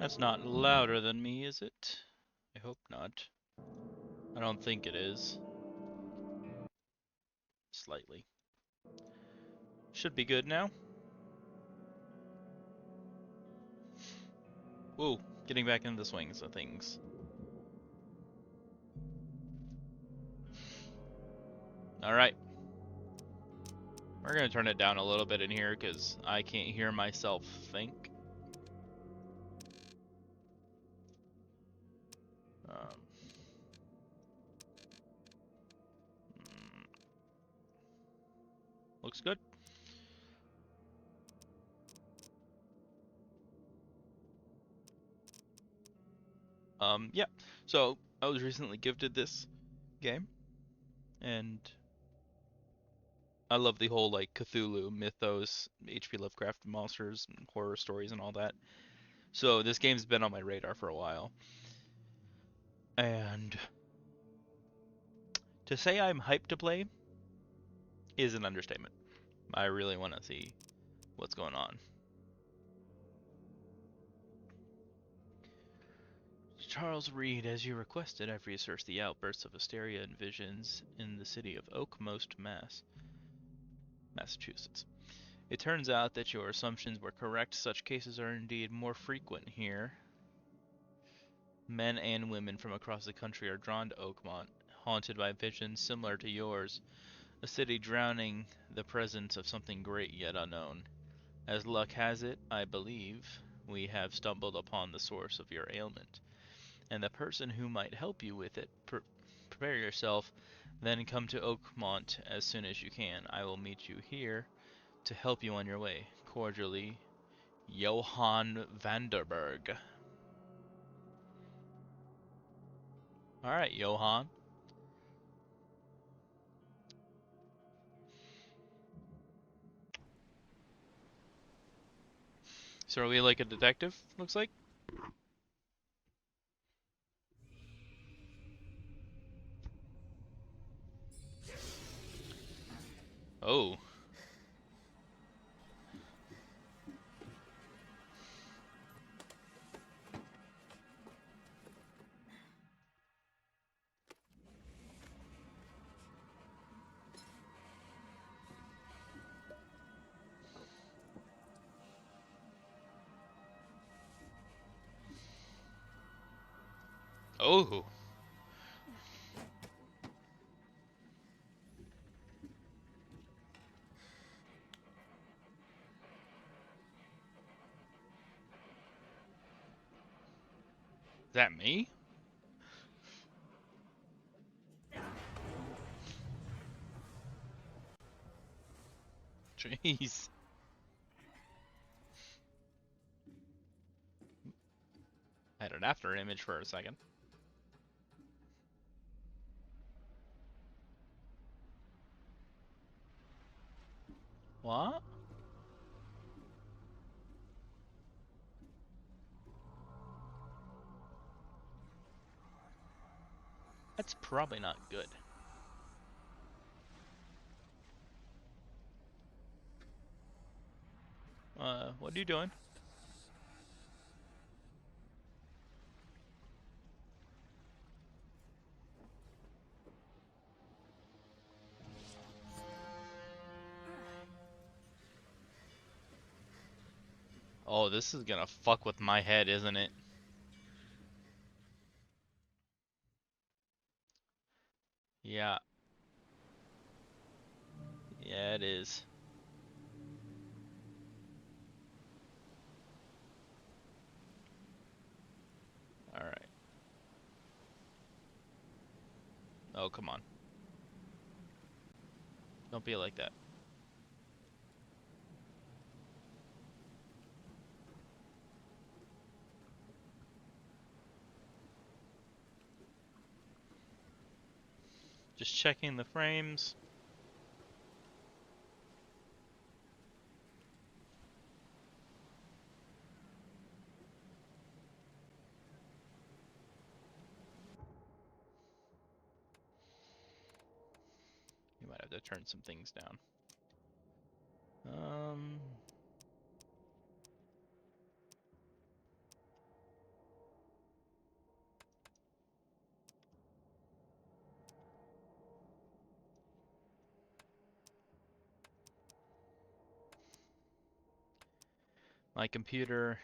That's not louder than me, is it? I hope not. I don't think it is. Slightly. Should be good now. Whoa, getting back into the swings of things. Alright. We're gonna turn it down a little bit in here because I can't hear myself think. Looks good. Yeah. So I was recently gifted this game, and I love the whole like Cthulhu mythos, H.P. Lovecraft monsters, and horror stories, and all that. So this game's been on my radar for a while, and to say I'm hyped to play is an understatement. I really want to see what's going on. Charles Reed, as you requested, I've researched the outbursts of hysteria and visions in the city of Oakmost, Massachusetts. It turns out that your assumptions were correct. Such cases are indeed more frequent here. Men and women from across the country are drawn to Oakmont, haunted by visions similar to yours, a city drowning the presence of something great yet unknown. As luck has it, I believe, we have stumbled upon the source of your ailment, and the person who might help you with it. Prepare yourself, then come to Oakmont as soon as you can. I will meet you here to help you on your way. Cordially, Johann Vanderberg. Alright, Johann. So are we like a detective, looks like? Oh. Oh. Is that me? Jeez. I had an after image for a second. What? That's probably not good. What are you doing? Oh, this is gonna fuck with my head, isn't it? Yeah. Yeah, it is. Alright. Oh, come on. Don't be like that. Just checking the frames. You might have to turn some things down. Um... My computer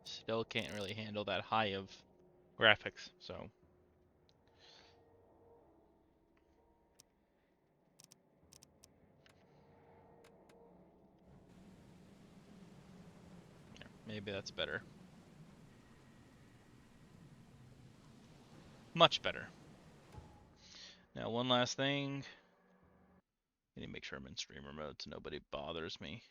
still can't really handle that high of graphics, so yeah, maybe that's better. Much better. Now, one last thing. I need to make sure I'm in streamer mode so nobody bothers me.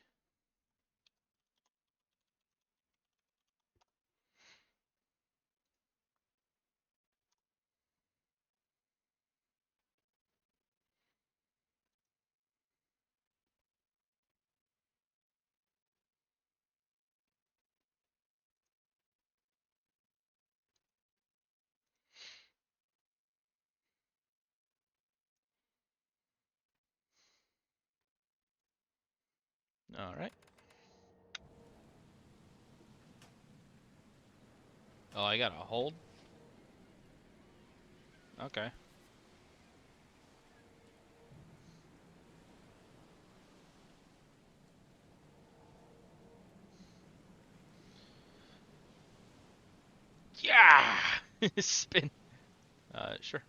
All right. Oh, I got a hold? Okay. Yeah! Spin. Sure.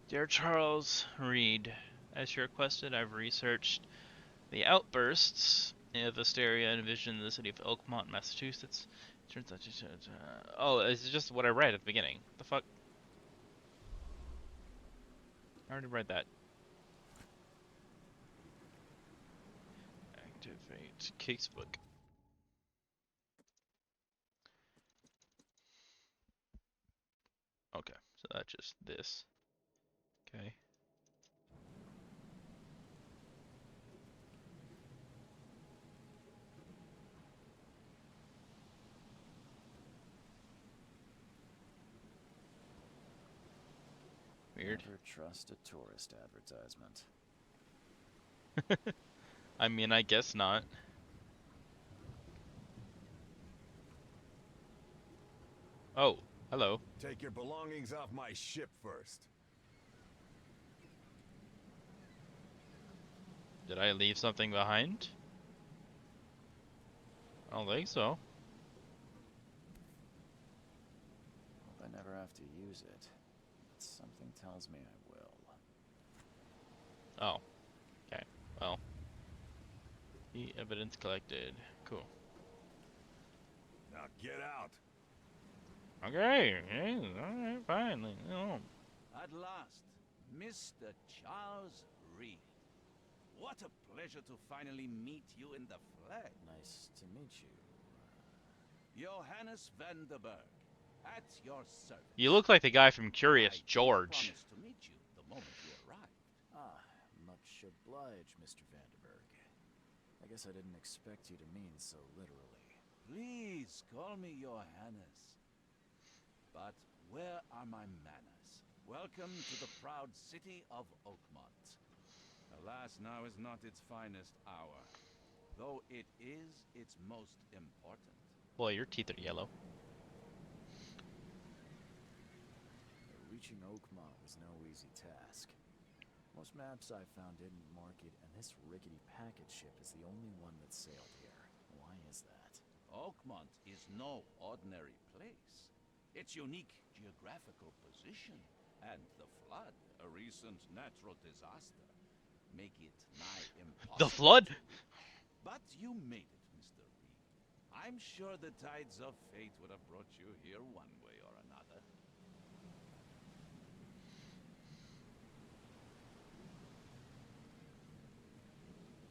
Dear Charles Reed, as you requested, I've researched the outbursts of hysteria and vision in the city of Oakmont, Massachusetts. Turns out, oh, it's just what I read at the beginning. The fuck? I already read that. Activate casebook. Okay, so that's just this. Okay. Weird. Never trust a tourist advertisement. I mean, I guess not. Oh, hello. Take your belongings off my ship first. Did I leave something behind? I don't think so. Hope I never have to use it, but something tells me I will. Oh, okay. Well, the evidence collected. Cool. Now get out. Okay, alright, fine. Leave me alone. At last, Mr. Charles Reed. What a pleasure to finally meet you in the flesh. Nice to meet you. Johannes van der Berg, at your service. You look like the guy from Curious I George. promised to meet you the moment you arrived. Ah, much obliged, Mr. Vanderberg. I guess I didn't expect you to mean so literally. Please call me Johannes. But where are my manners? Welcome to the proud city of Oakmont. Alas, now is not its finest hour, though it is its most important. Boy, your teeth are yellow. Reaching Oakmont was no easy task. Most maps I found didn't mark it, and this rickety packet ship is the only one that sailed here. Why is that? Oakmont is no ordinary place. Its unique geographical position and the flood, a recent natural disaster, make it nigh impossible. The flood? But you made it, Mr. Reed. I'm sure the tides of fate would have brought you here one way or another.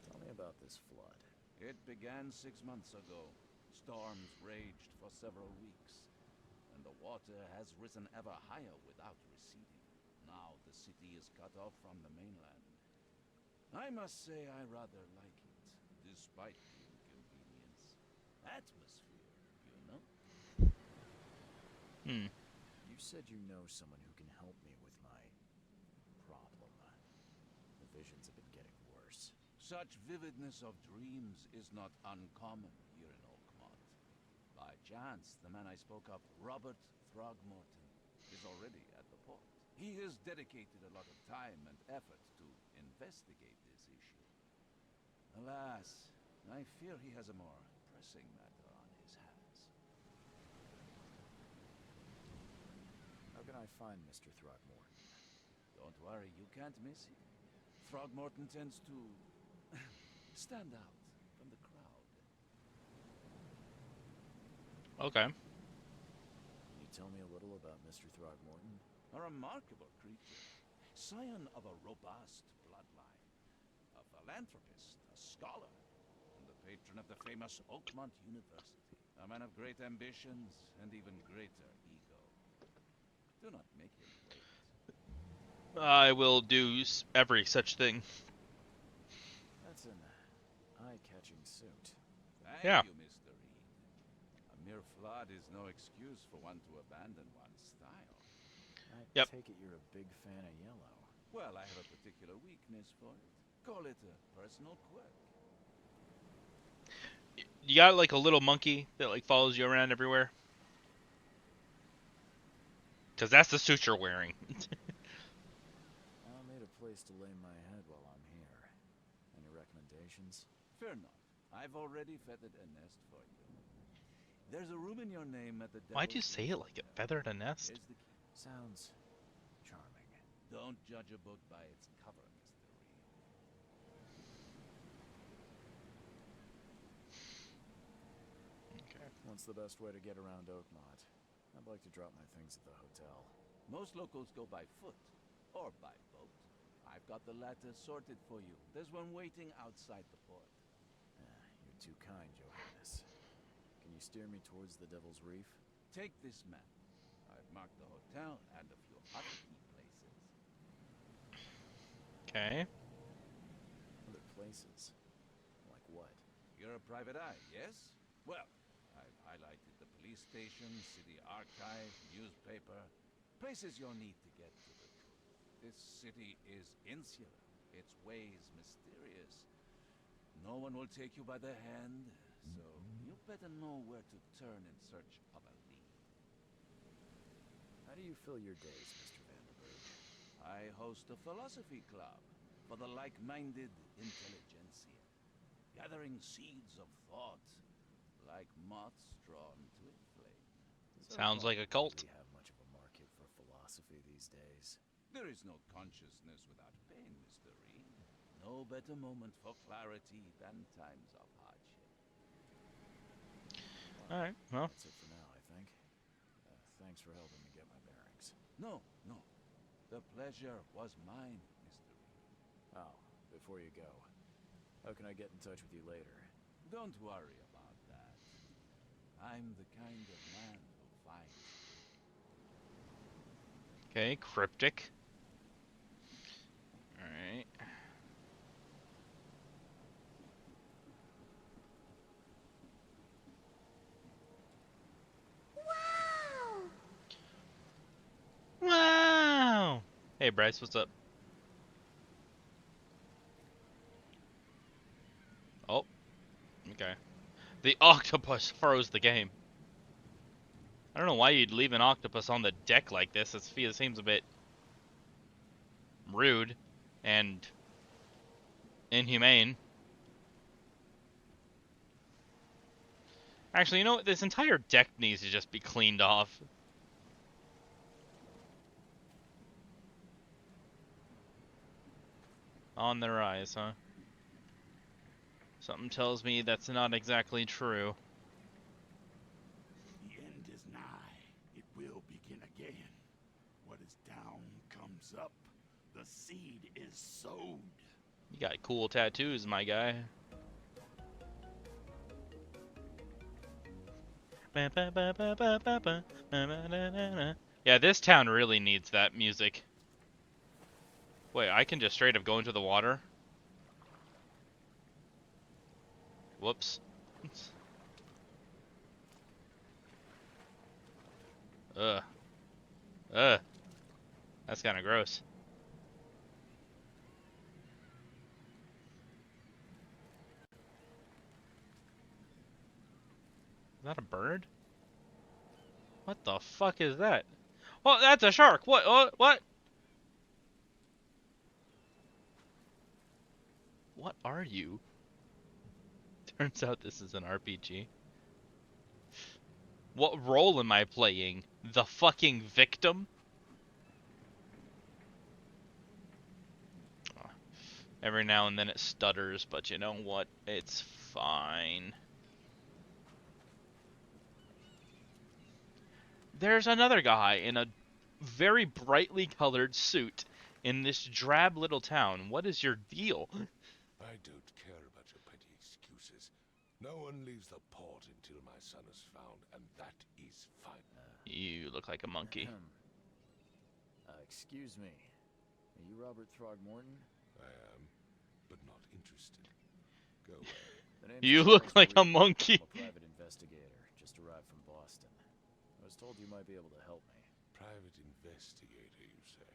Tell me about this flood. It began 6 months ago. Storms raged for several weeks, and the water has risen ever higher without receding. Now the city is cut off from the mainland. I must say I rather like it, despite the inconvenience. Atmosphere, you know? Hmm. You said you know someone who can help me with my problem. The visions have been getting worse. Such vividness of dreams is not uncommon here in Oakmont. By chance, the man I spoke of, Robert Throgmorton, is already at the port. He has dedicated a lot of time and effort to investigate this issue. Alas, I fear he has a more pressing matter on his hands. How can I find Mr. Throckmorton? Don't worry, you can't miss him. Throgmorton tends to stand out from the crowd. Okay. Can you tell me a little about Mr. Throckmorton? A remarkable creature, scion of a robust bloodline, a philanthropist, a scholar, and the patron of the famous Oakmont University. A man of great ambitions and even greater ego. Do not make him wait. I will do every such thing. That's an eye-catching suit. Thank Yeah. you, Mr. Reed. A mere flood is no excuse for one to abandon one's style. I Yep. take it you're a big fan of yellow. Well, I have a particular weakness for it. Call it a personal quirk. You got like a little monkey that like follows you around everywhere? Because that's the suit you're wearing. I'll need a place to lay my head while I'm here. Any recommendations? Fear not. I've already feathered a nest for you. There's a room in your name at the Why'd you Devil's say it like it Hotel. feathered a nest? Here's the key. Sounds charming. Don't judge a book by its cover, Mr. Reed. Okay. What's the best way to get around Oakmont? I'd like to drop my things at the hotel. Most locals go by foot or by boat. I've got the latter sorted for you. There's one waiting outside the port. You're too kind, Johannes. Can you steer me towards the Devil's Reef? Take this map. I've marked the hotel and a few other key places. Okay. Other places? Like what? You're a private eye, yes? Well, I've highlighted the police station, city archive, newspaper, places you'll need to get to the truth. This city is insular, its ways mysterious. No one will take you by the hand, so you better know where to turn in search of a lead. How do you fill your days, Mr. Vanderberg? I host a philosophy club for the like-minded intelligentsia, gathering seeds of thought like moths drawn to a flame. Sounds like a cult. Do we have much of a market for philosophy these days? There is no consciousness without pain, Mr. Reed. No better moment for clarity than times of hardship. Alright, well. That's it for now, I think. Thanks for helping me get my bearings. No, no. The pleasure was mine, Mr. Reed. Oh, before you go, how can I get in touch with you later? Don't worry about that. I'm the kind of man who finds you. Okay, cryptic. Alright. Wow! Hey Bryce, what's up? Oh, okay. The octopus froze the game. I don't know why you'd leave an octopus on the deck like this. It seems a bit rude and inhumane. Actually, you know what? This entire deck needs to just be cleaned off. On their eyes, huh? Something tells me that's not exactly true. The end is nigh. It will begin again. What is down comes up. The seed is sowed. You got cool tattoos, my guy. Yeah, this town really needs that music. Wait, I can just straight up go into the water? Whoops. Ugh. Ugh. That's kind of gross. Is that a bird? What the fuck is that? Oh, that's a shark! What? What? What are you? Turns out this is an RPG. What role am I playing? The fucking victim? Every now and then it stutters, but you know what? It's fine. There's another guy in a very brightly colored suit in this drab little town. What is your deal? I don't care about your petty excuses. No one leaves the port until my son is found, and that is fine. You look like a monkey. Excuse me. Are you Robert Throgmorton? I am, but not interested. Go away. The name's You Charles look like a Reed. monkey. I'm a private investigator, just arrived from Boston. I was told you might be able to help me. Private investigator, you say?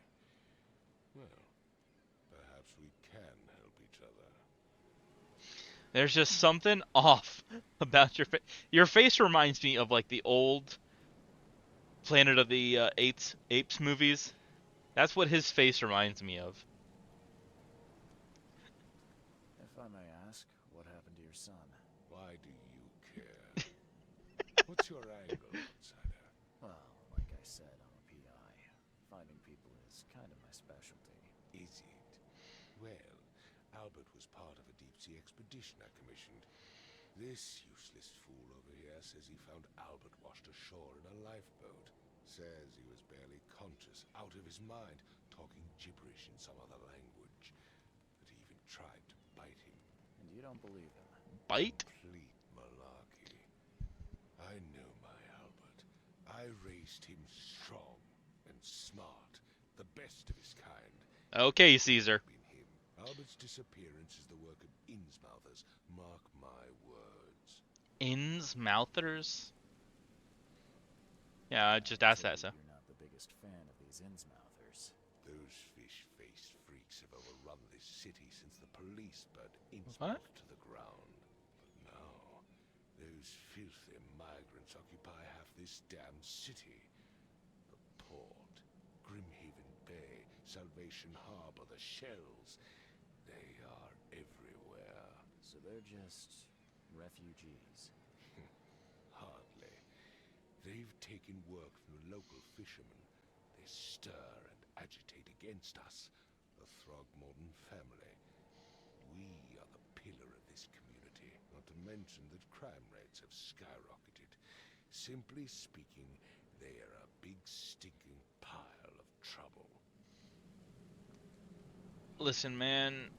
Well, perhaps we can help each other. There's just something off about your face. Your face reminds me of like the old Planet of the Apes movies. That's what his face reminds me of. If I may ask, what happened to your son? Why do you care? What's your angle, outsider? Well, like I said, I'm a PI. Finding people is kind of my specialty. Is it? Well, Albert was part of a deep-sea expedition I commissioned. This useless fool over here says he found Albert washed ashore in a lifeboat. Says he was barely conscious, out of his mind, talking gibberish in some other language. That he even tried to bite him. And you don't believe him? Bite? Complete malarkey. I know my Albert. I raised him strong and smart, the best of his kind. Okay, Caesar. Been him. Albert's disappearance is the work of Innsmouthers. Mark my words. Innsmouthers? Yeah, I just asked that, so. You're not the biggest fan of these Innsmouthers. Those fish-faced freaks have overrun this city since the police burned What? Innsmouth to the ground. But now, those filthy migrants occupy half this damn city. The port, Grimhaven Bay, Salvation Harbor, the shells. They are everywhere. So they're just refugees. Hardly. They've taken work from the local fishermen. They stir and agitate against us, the Throgmorton family. We are the pillar of this community, not to mention that crime rates have skyrocketed. Simply speaking, they are a big stinking pile of trouble. Listen, man.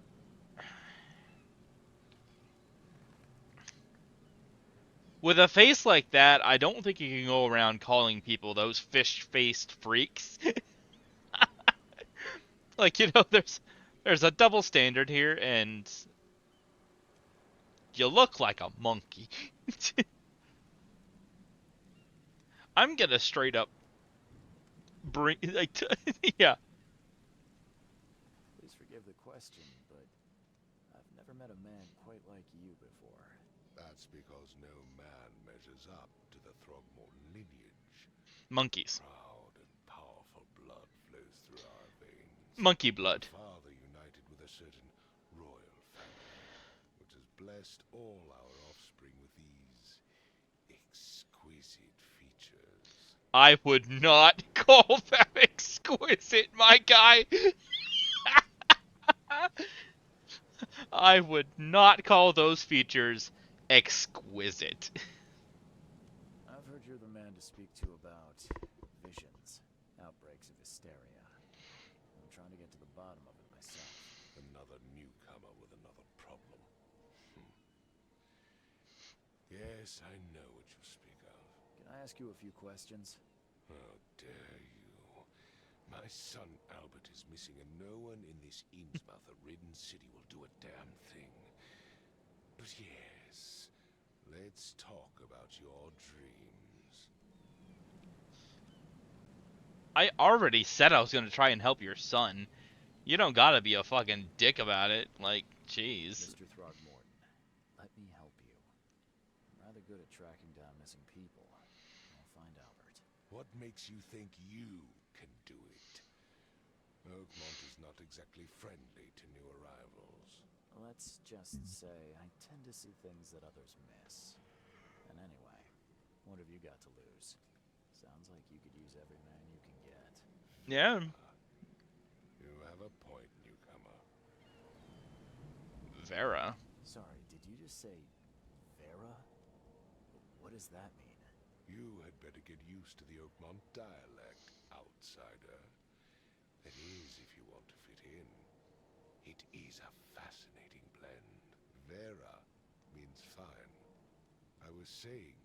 With a face like that, I don't think you can go around calling people those fish-faced freaks. Like, you know, there's a double standard here, and you look like a monkey. I'm gonna straight up bring, like, yeah. Please forgive the question, but I've never met a man quite like you before. That's because no man measures up to the Throgmorton lineage. Monkeys. Proud and powerful blood flows through our veins. Monkey blood. Father united with a certain royal family, which has blessed all our offspring with these exquisite features. I would not call that exquisite, my guy. I would not call those features exquisite. I've heard you're the man to speak to about visions, outbreaks of hysteria. I'm trying to get to the bottom of it myself. Another newcomer with another problem. Yes, I know what you speak of. Can I ask you a few questions? How dare you? My son Albert is missing, and no one in this Innsmouth-ridden city will do a damn thing. But yes, let's talk about your dreams. I already said I was gonna try and help your son. You don't gotta be a fucking dick about it. Like, jeez. Mr. Throgmorton, let me help you. I'm rather good at tracking down missing people. I'll find Albert. What makes you think you can do it? Oakmont is not exactly friendly to new arrivals. Let's just say I tend to see things that others miss. And anyway, what have you got to lose? Sounds like you could use every man you can get. Yeah, You have a point, newcomer. Vera. Sorry, did you just say Vera? What does that mean? You had better get used to the Oakmont dialect, outsider. That is, if you want to fit in. It is a fascinating blend. Vera means fine. I was saying,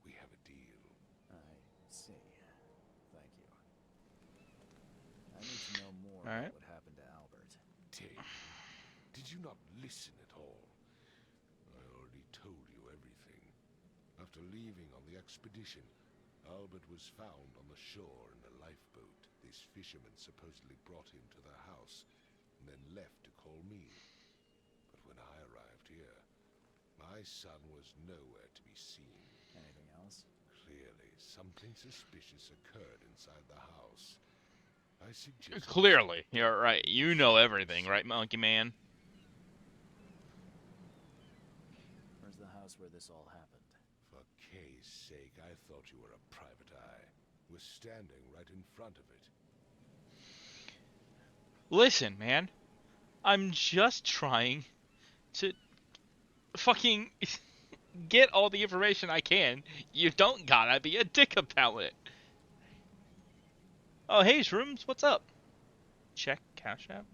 we have a deal. I see. Thank you. I need to know more All about right. what happened to Albert. Tane, did you not listen at all? I already told you everything. After leaving on the expedition, Albert was found on the shore in a lifeboat. This fisherman supposedly brought him to their house, and then left to call me. But when I arrived here, my son was nowhere to be seen. Anything else? Clearly, something suspicious occurred inside the house. I suggest Clearly, you're right. You know everything, right, Monkey Man? Where's the house where this all happened? For Kay's sake, I thought you were a private eye. Was standing right in front of it. Listen, man. I'm just trying to fucking get all the information I can. You don't gotta be a dick about it. Oh, hey, Shrooms, what's up? Check Cash App.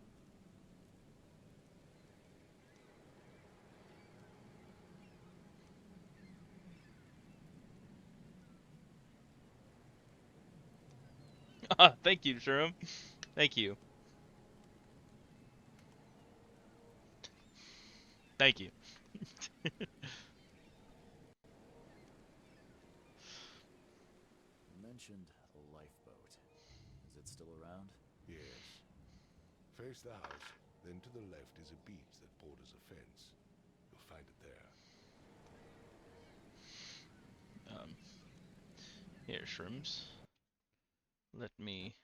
Thank you, Shroom. Thank you. Thank you. You mentioned a lifeboat. Is it still around? Yes. Face the house, then to the left is a beach that borders a fence. You'll find it there. Here, Shrooms. Let me...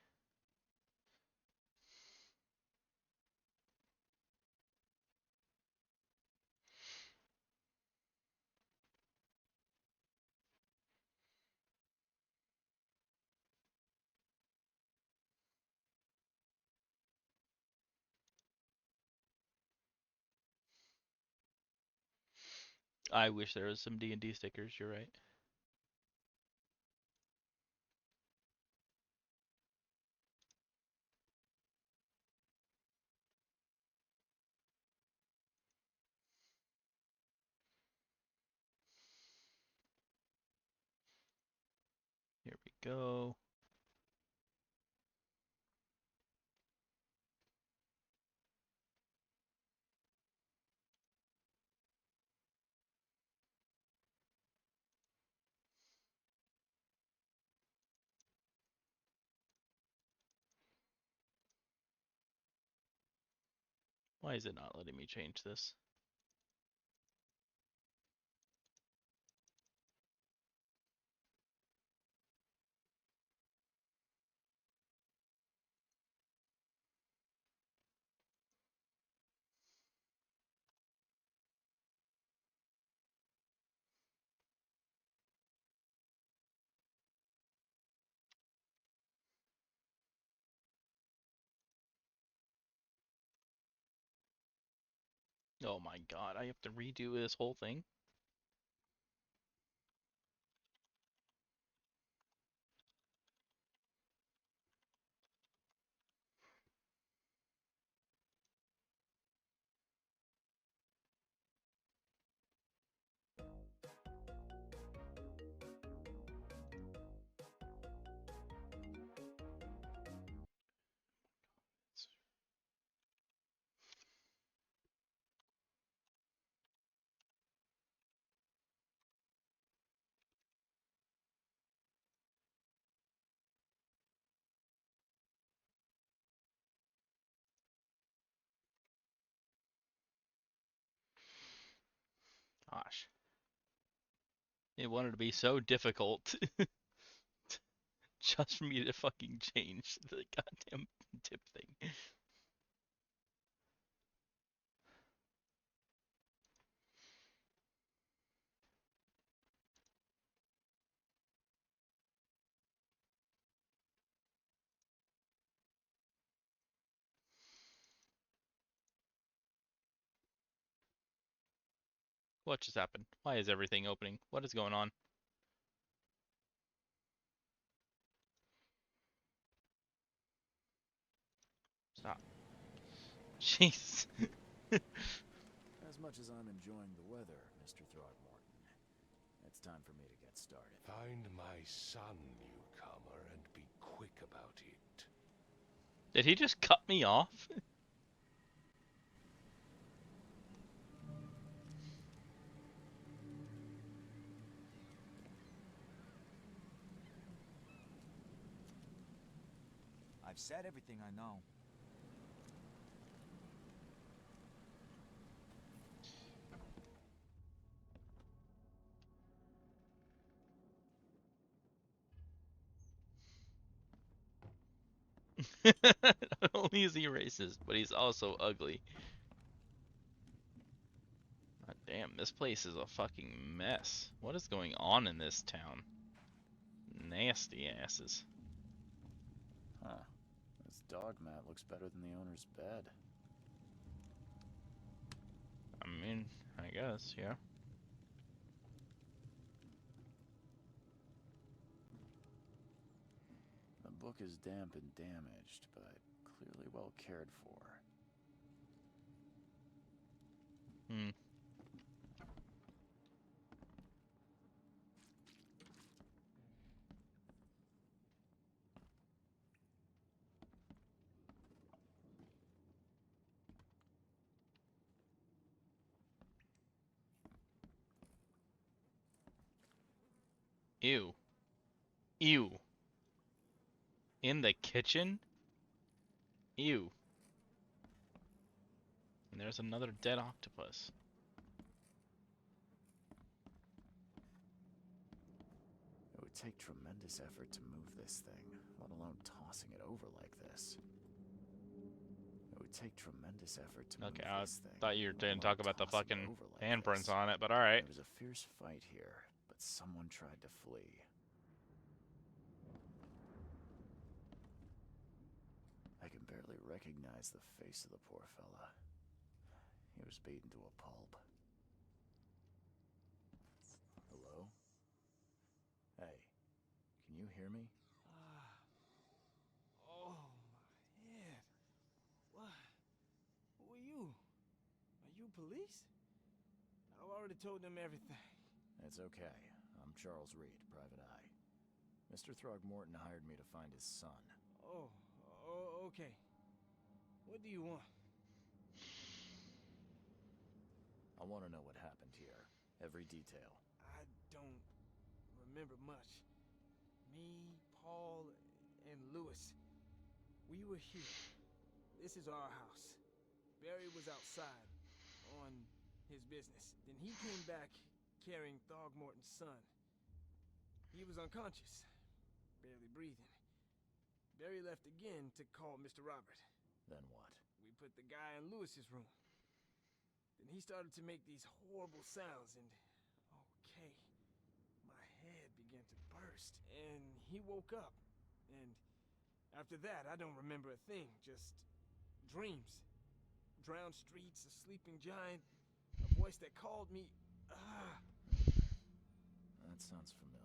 I wish there was some D&D stickers, you're right. Here we go. Why is it not letting me change this? Oh my god, I have to redo this whole thing? Gosh. It wanted to be so difficult just for me to fucking change the goddamn tip thing. What just happened? Why is everything opening? What is going on? Stop. Jeez. As much as I'm enjoying the weather, Mr. Throgmorton, it's time for me to get started. Find my son, newcomer, and be quick about it. Did he just cut me off? I've said everything I know. Not only is he racist, but he's also ugly. God damn, this place is a fucking mess. What is going on in this town? Nasty asses. Huh. This dog mat looks better than the owner's bed. I mean, I guess, yeah. The book is damp and damaged, but clearly well cared for. Hmm. Ew. Ew. In the kitchen? Ew. And there's another dead octopus. It would take tremendous effort to move this thing, let alone tossing it over like this. It would take tremendous effort to Okay, move I this thing. thought you were let going to alone talk about the tossing it fucking over like handprints this. on it, but alright. There was a fierce fight here, but someone tried to flee. I can barely recognize the face of the poor fella. He was beaten to a pulp. Hello? Hey, can you hear me? Oh, my head. What? Who are you? Are you police? I've already told them everything. It's okay. I'm Charles Reed, Private Eye. Mr. Throgmorton hired me to find his son. Oh, okay. What do you want? I want to know what happened here. Every detail. I don't remember much. Me, Paul, and Lewis, we were here. This is our house. Barry was outside on his business. Then he came back carrying Throgmorton's son. He was unconscious, barely breathing. Barry left again to call Mr. Robert. Then what? We put the guy in Lewis's room. Then he started to make these horrible sounds and... Okay. My head began to burst. And he woke up. And after that, I don't remember a thing. Just dreams. Drowned streets, a sleeping giant, a voice that called me... That sounds familiar.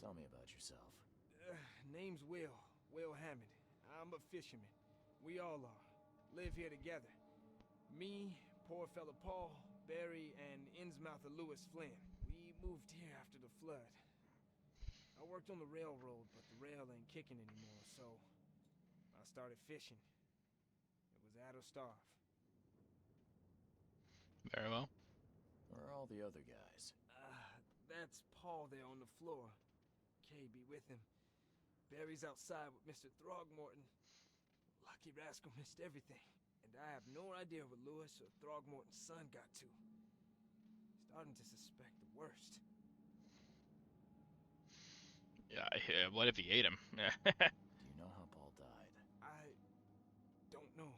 Tell me about yourself. Name's Will Hammond. I'm a fisherman. We all are. Live here together. Me, poor fella Paul, Barry, and Innsmouther Lewis Flynn. We moved here after the flood. I worked on the railroad, but the rail ain't kicking anymore, so I started fishing. It was at or starve. Very well. Where are all the other guys? That's Paul there on the floor. Kay be with him. Barry's outside with Mr. Throgmorton. Lucky rascal missed everything. And I have no idea what Lewis or Throgmorton's son got to. Starting to suspect the worst. Yeah, what if he ate him? Do you know how Paul died? I don't know.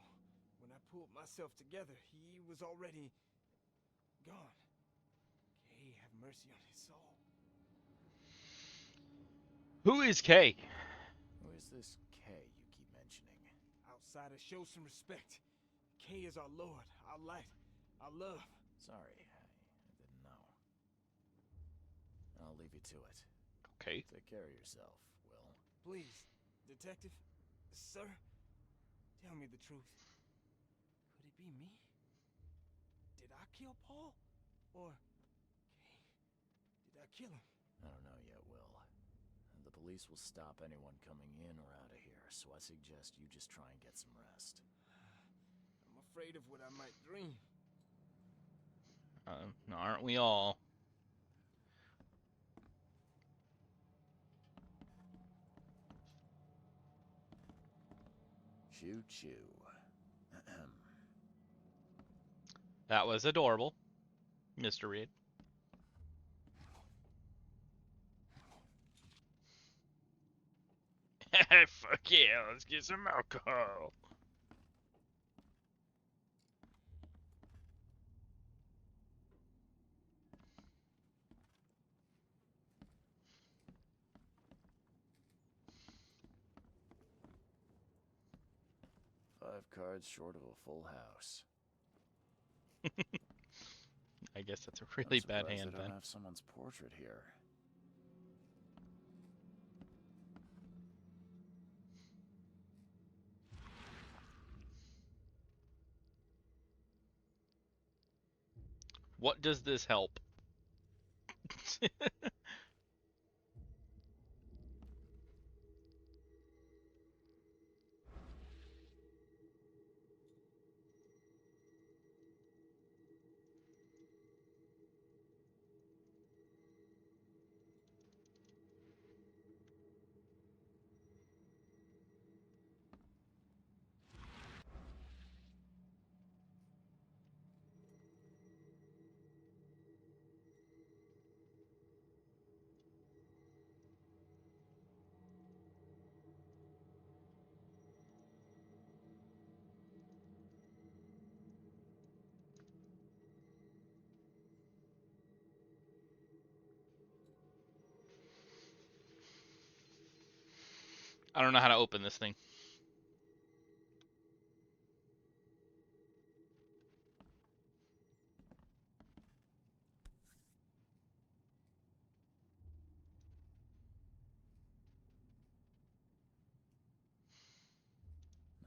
When I pulled myself together, he was already gone. Kay have mercy on his soul. Who is K? Who is this K you keep mentioning? Outsiders, show some respect. Kay is our lord, our light. I love. Sorry, I didn't know. I'll leave you to it. Okay. Take care of yourself, Will. Please, detective, sir, tell me the truth. Could it be me? Did I kill Paul? Or did I kill him? I don't know yet, Will. The police will stop anyone coming in or out of here, so I suggest you just try and get some rest. I'm afraid of what I might dream. Aren't we all? Choo-choo. That was adorable, Mr. Reed. Fuck yeah, let's get some alcohol. Five cards short of a full house. I guess that's a really bad I'm surprised hand they don't then. have someone's portrait here. What does this help? I don't know how to open this thing.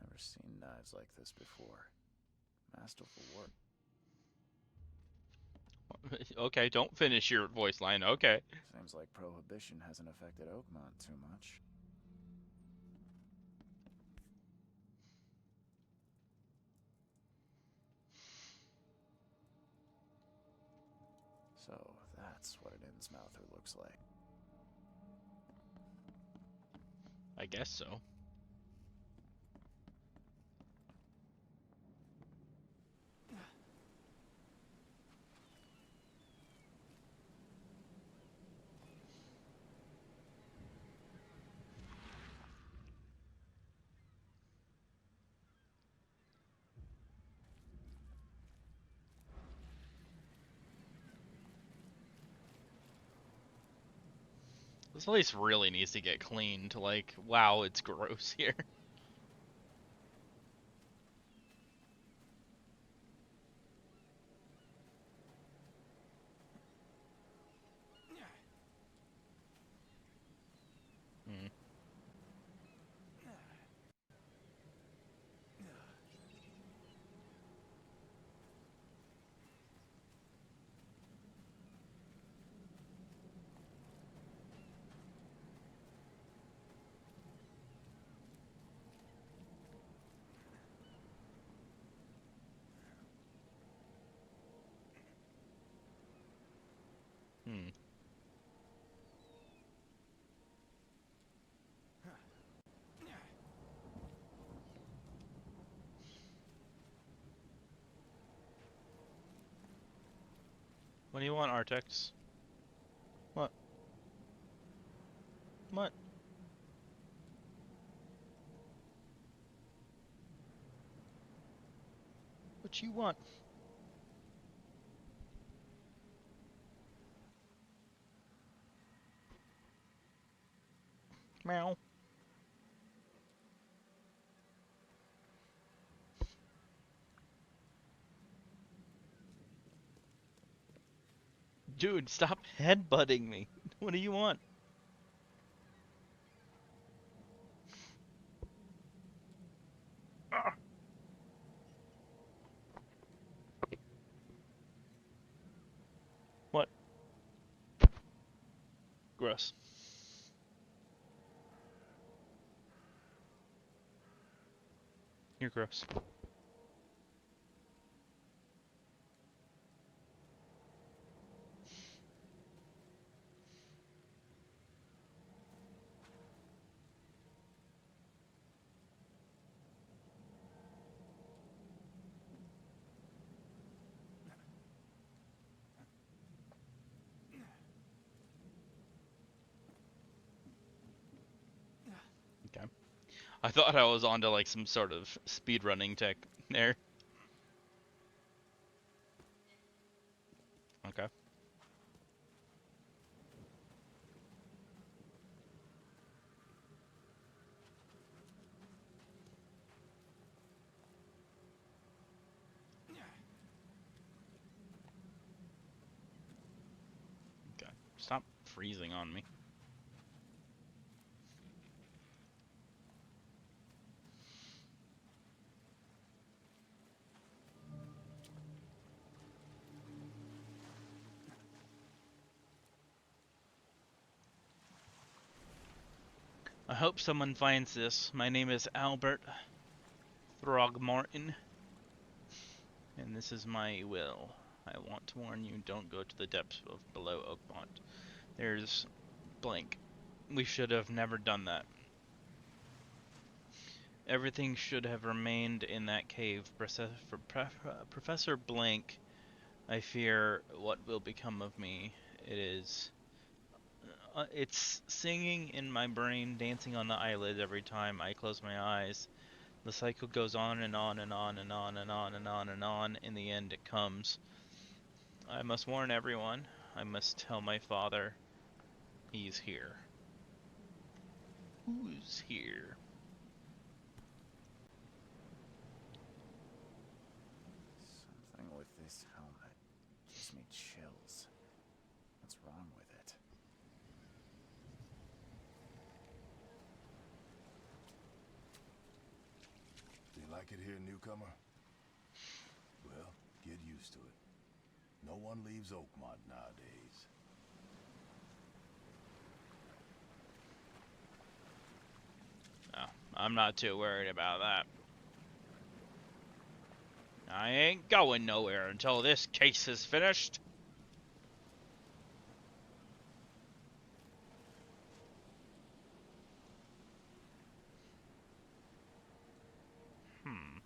Never seen knives like this before. Masterful work. Okay, don't finish your voice line. Okay. Seems like Prohibition hasn't affected Oakmont too much. So, that's what an Innsmouther looks like. I guess so. This place really needs to get cleaned. Like, wow, it's gross here. Hmm. Hmm. What do you want, Artex? What? What? What you want? Meow. Dude, stop headbutting me. What do you want? Ah. What? Gross. You're gross. Okay. I thought I was onto like some sort of speedrunning tech there. Okay. Okay. Stop freezing on me. I hope someone finds this. My name is Albert Throgmorton, and this is my will. I want to warn you, don't go to the depths of below Oakmont. There's blank. We should have never done that. Everything should have remained in that cave. Professor Blank, I fear what will become of me. It's singing in my brain, dancing on the eyelids every time I close my eyes. The cycle goes on and on and on and on and on and on and on. In the end, it comes. I must warn everyone. I must tell my father. He's here. Who's here? Something with this helmet gives me chills. What's wrong with it? Do you like it here, newcomer? Well, get used to it. No one leaves Oakmont nowadays. Oh, I'm not too worried about that. I ain't going nowhere until this case is finished. Hmm.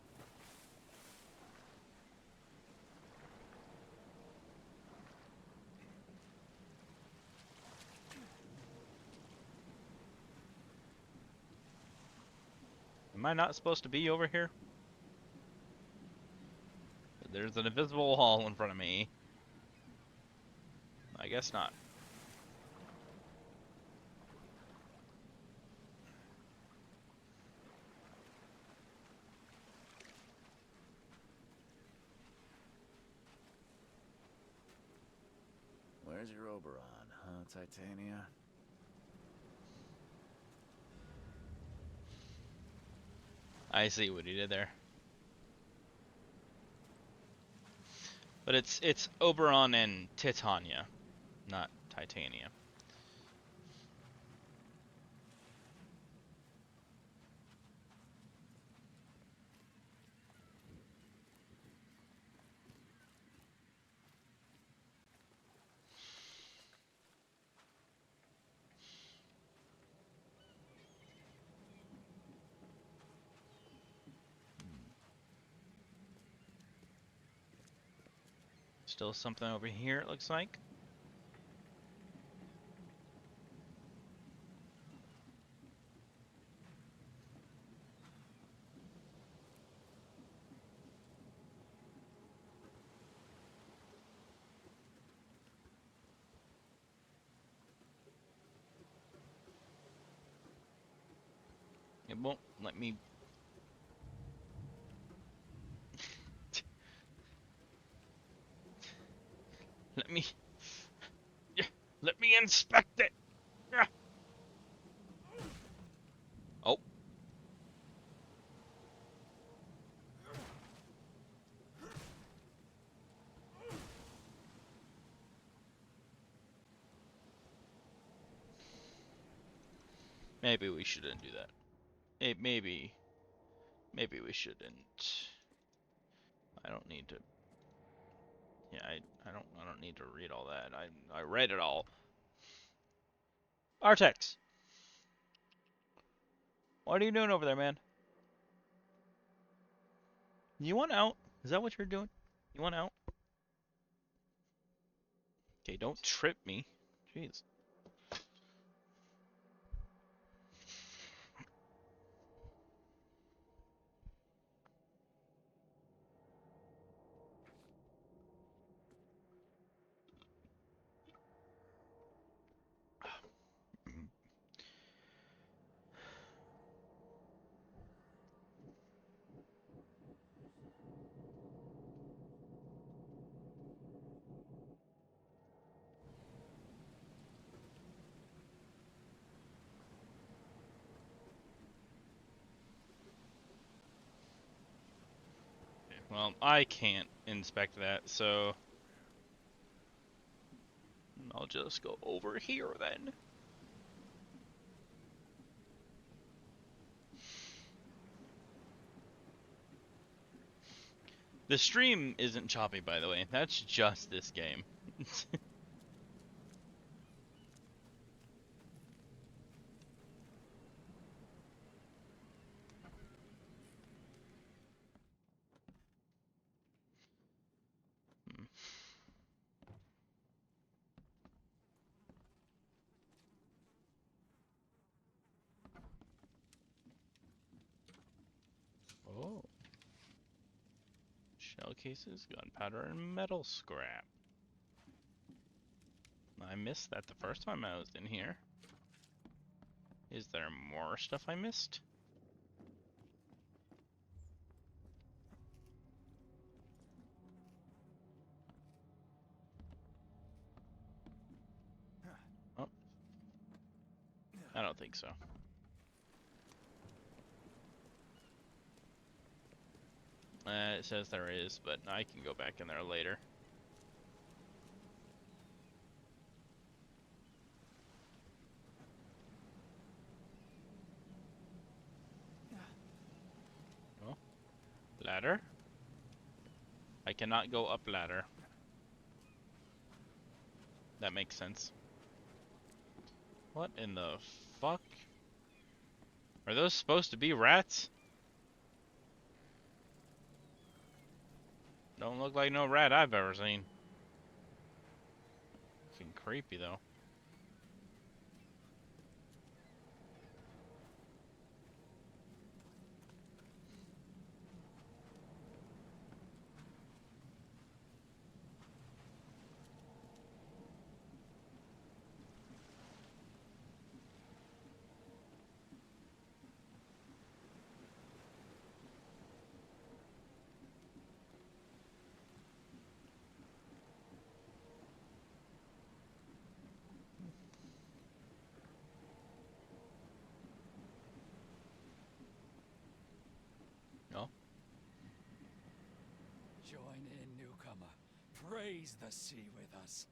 Am I not supposed to be over here? There's an invisible wall in front of me. I guess not. Where's your Oberon, huh, Titania? I see what he did there. But it's Oberon and Titania, not Titania. Still something over here, it looks like. It won't let me. Let me. inspect it. Ah. Oh. Maybe we shouldn't do that. Maybe we shouldn't. I don't need to. Yeah, I don't need to read all that. I read it all. Artex, what are you doing over there, man? You want out? Is that what you're doing? You want out? Okay, don't trip me. Jeez. Well, I can't inspect that, so I'll just go over here then. The stream isn't choppy, by the way. That's just this game. Oh. Shell cases, gunpowder, and metal scrap. I missed that the first time I was in here. Is there more stuff I missed? Oh, I don't think so. It says there is, but I can go back in there later. Oh, ladder? I cannot go up ladder. That makes sense. What in the fuck? Are those supposed to be rats? Don't look like no rat I've ever seen. Looking creepy though. No? Join in, newcomer. Praise the sea with us.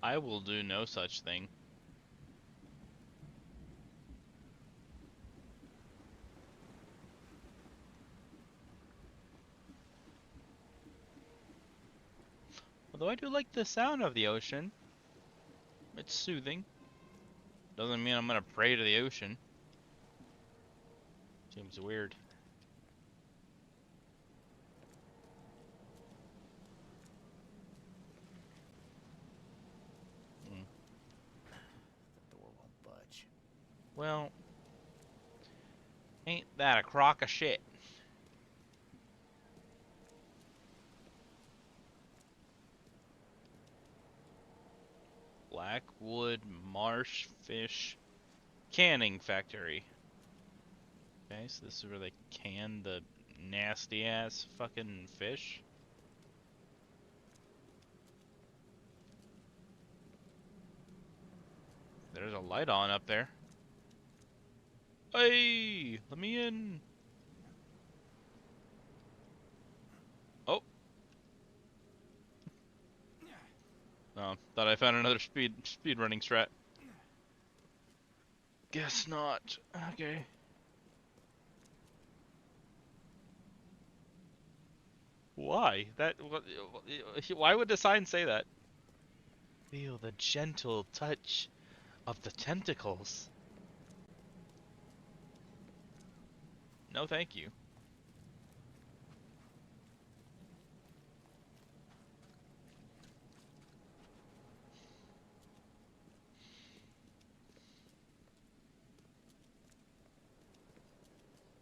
I will do no such thing. Although I do like the sound of the ocean. It's soothing. Doesn't mean I'm gonna pray to the ocean. Seems weird. The door won't budge. Well, ain't that a crock of shit? Blackwood Marsh Fish Canning Factory. Okay, so this is where they can the nasty ass fucking fish. There's a light on up there. Hey, let me in. Oh. Oh, thought I found another speed running strat. Guess not. Okay. Why? Why would the sign say that? Feel the gentle touch of the tentacles. No, thank you.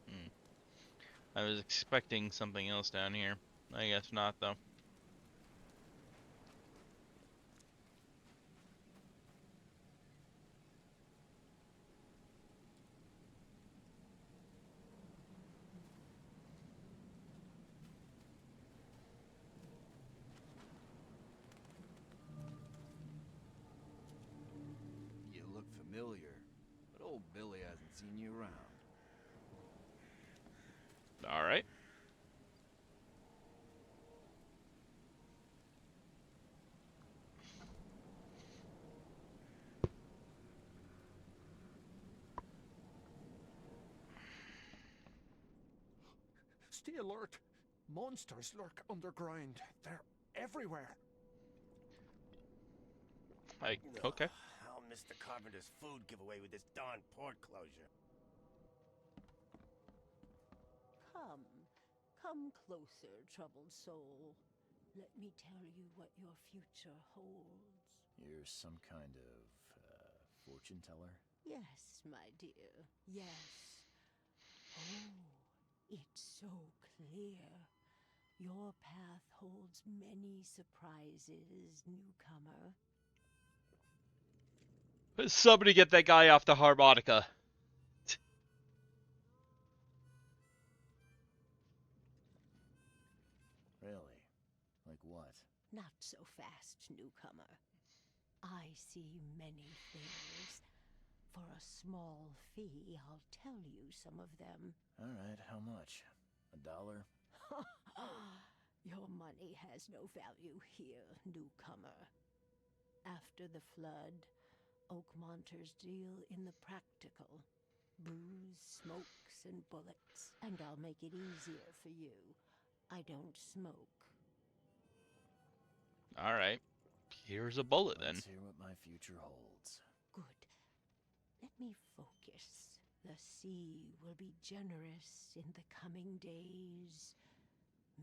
Hmm. I was expecting something else down here. I guess not, though. You look familiar, but old Billy hasn't seen you around. Alright. Stay alert. Monsters lurk underground. They're everywhere. Okay. I'll miss the carpenter's food giveaway with this darn port closure. Come closer, troubled soul. Let me tell you what your future holds. You're some kind of, fortune teller? Yes, my dear, yes. Oh, it's so clear. Your path holds many surprises, newcomer. Somebody get that guy off the harmonica. Really? Like what? Not so fast, newcomer. I see many things. For a small fee, I'll tell you some of them. All right, how much? $1? Your money has no value here, newcomer. After the flood, Oakmonters deal in the practical. Booze, smokes, and bullets. And I'll make it easier for you. I don't smoke. Alright. Here's a bullet, then. Let's hear what my future holds. Good. Let me focus. The sea will be generous in the coming days.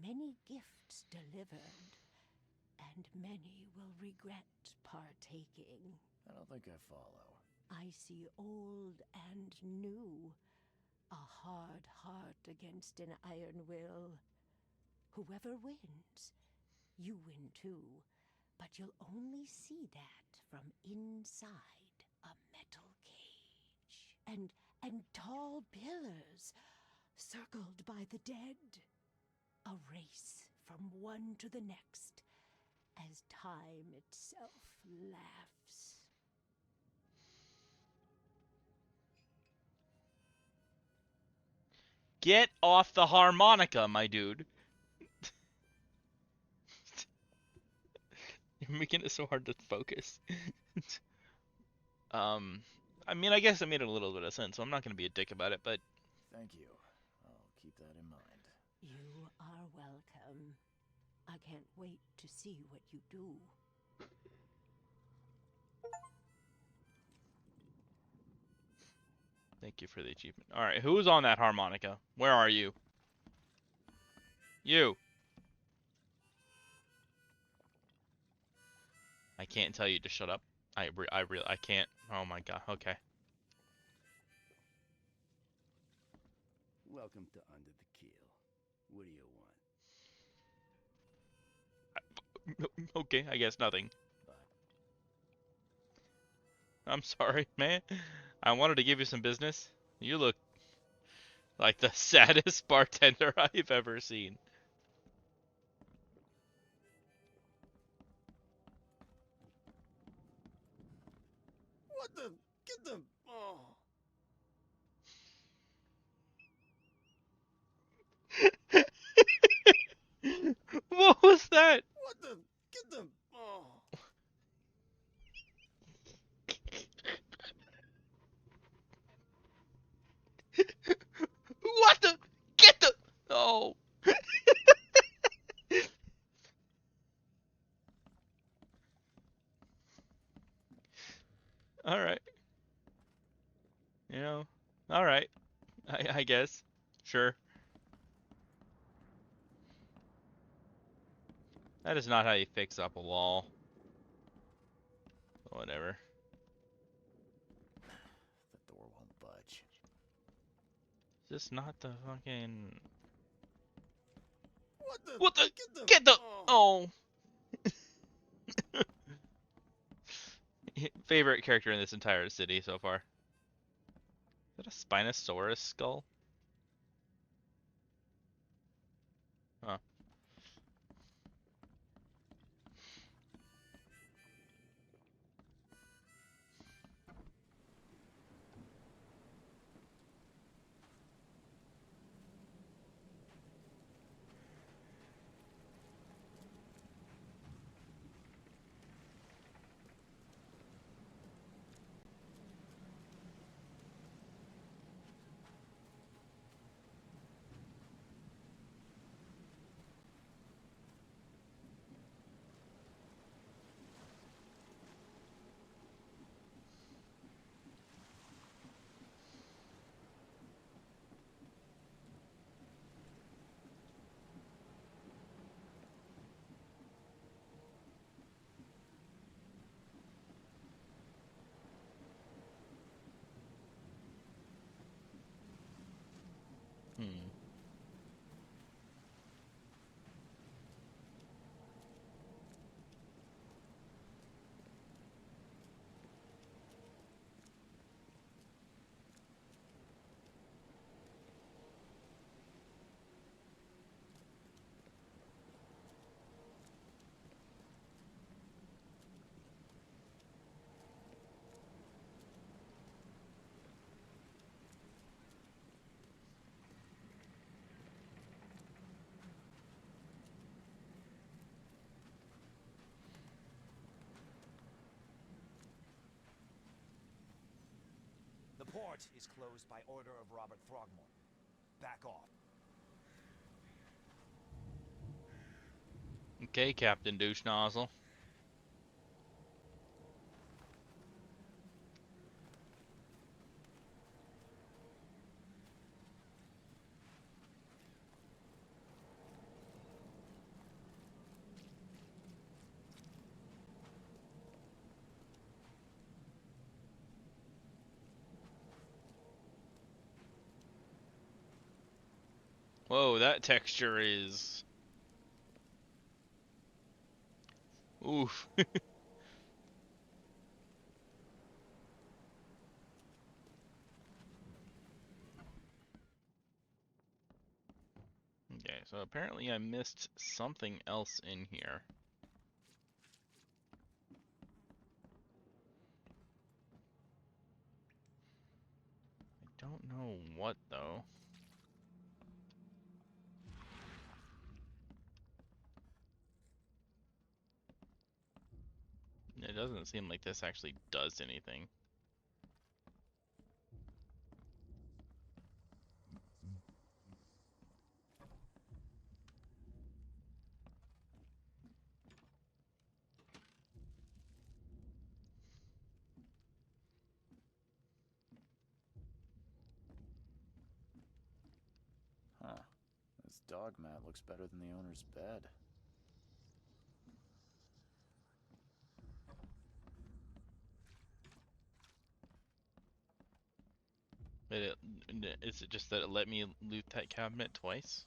Many gifts delivered, and many will regret partaking. I don't think I follow. I see old and new. A hard heart against an iron will. Whoever wins, you win too. But you'll only see that from inside a metal cage. And tall pillars, circled by the dead. A race from one to the next, as time itself laughs. Get off the harmonica, my dude. You're making it so hard to focus. I mean, I guess it made a little bit of sense, so I'm not going to be a dick about it, but... Thank you. I'll keep that in mind. You are welcome. I can't wait to see what you do. Thank you for the achievement. Alright, who's on that harmonica? Where are you? You! I can't tell you to shut up. I can't. Oh my god, okay. Welcome to Under the Keel. What do you want? Okay, I guess nothing. Bye. I'm sorry, man. I wanted to give you some business. You look like the saddest bartender I've ever seen. What the? Get the... Oh. What was that? What the? Get the... Oh. What the? Get the... Oh. Alright. You know, alright. I guess. Sure. That is not how you fix up a wall. Whatever. The door won't budge. Is this not the fucking... What the? What the? Get the... Oh. Favorite character in this entire city so far. Is that a Spinosaurus skull? Huh. Hmm. The port is closed by order of Robert Throgmorton. Back off. Okay, Captain Douche Nozzle. Whoa, that texture is... Oof. Okay, so apparently I missed something else in here. I don't know what, though. It doesn't seem like this actually does anything. Huh. This dog mat looks better than the owner's bed. But is it just that it let me loot that cabinet twice?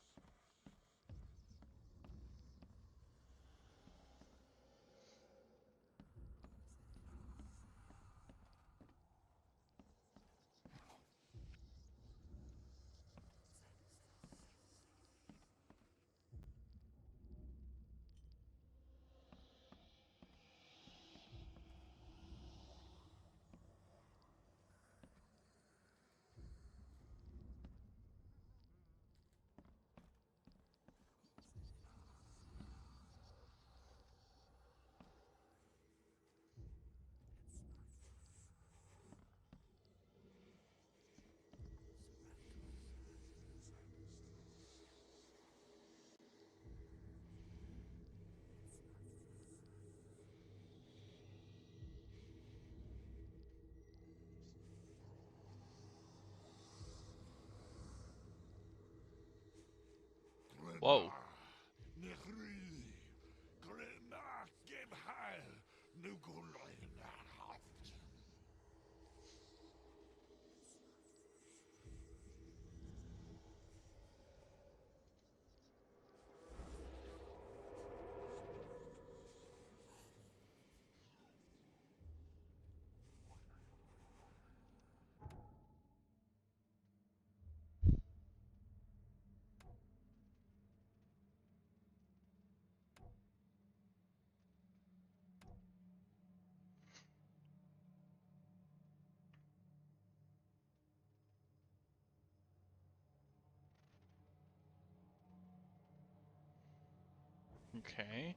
Whoa. Okay.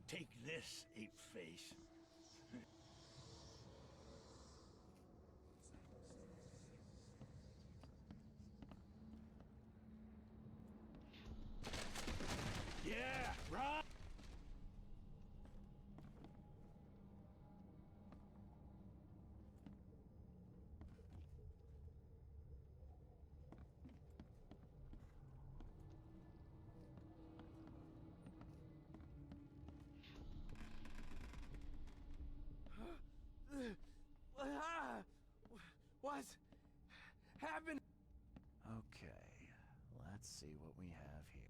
Take this, ape face. Yeah, run! What's happened? Okay, let's see what we have here.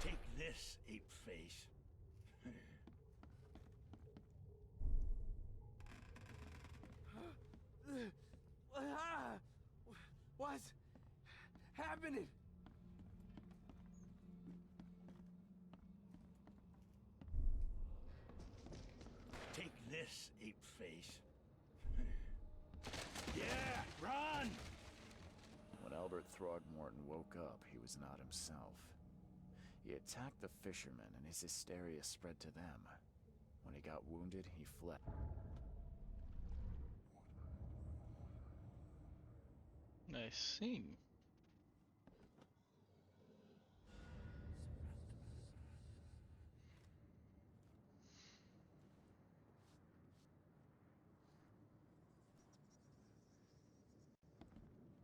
Take this, ape face. What's happening? Take this, ape face. Yeah, run! When Albert Throgmorton woke up, he was not himself. He attacked the fishermen, and his hysteria spread to them. When he got wounded, he fled. I see.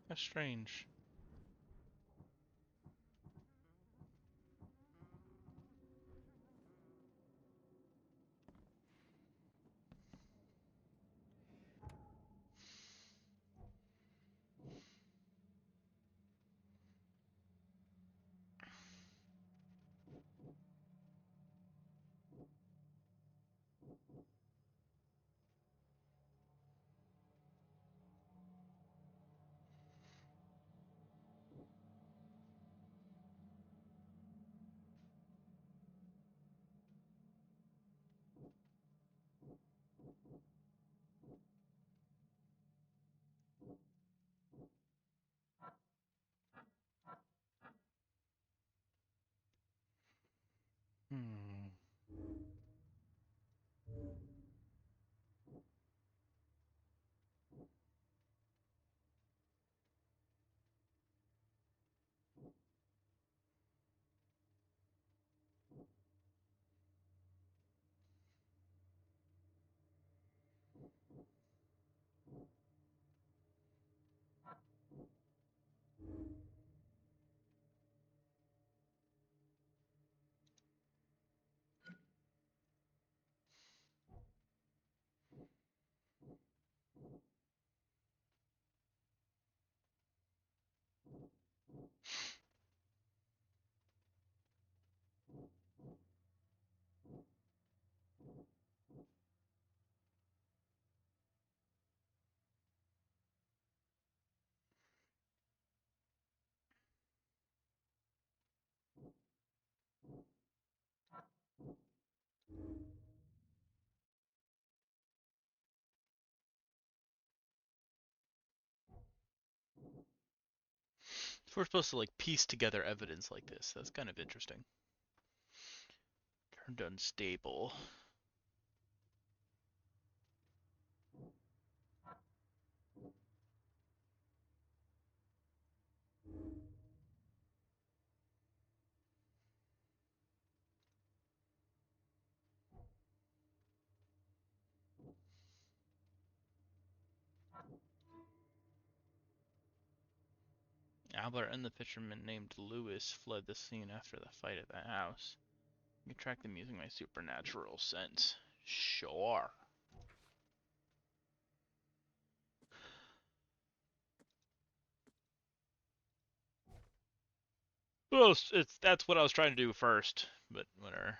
That's strange. We're supposed to like piece together evidence like this. That's kind of interesting. Turned unstable. Albert and the fisherman named Lewis fled the scene after the fight at the house. I can track them using my supernatural sense. Sure. Well, that's what I was trying to do first, but whatever.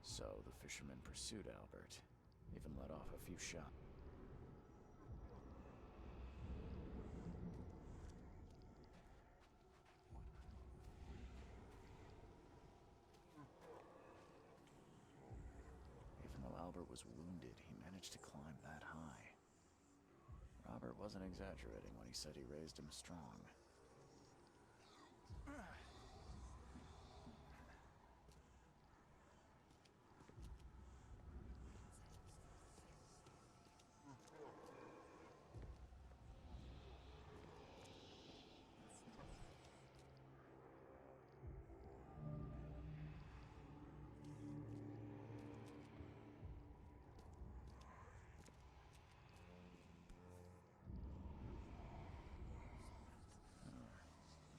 So the fisherman pursued Albert, even let off a few shots. Even though Albert was wounded, he managed to climb that high. Robert wasn't exaggerating when he said he raised him strong.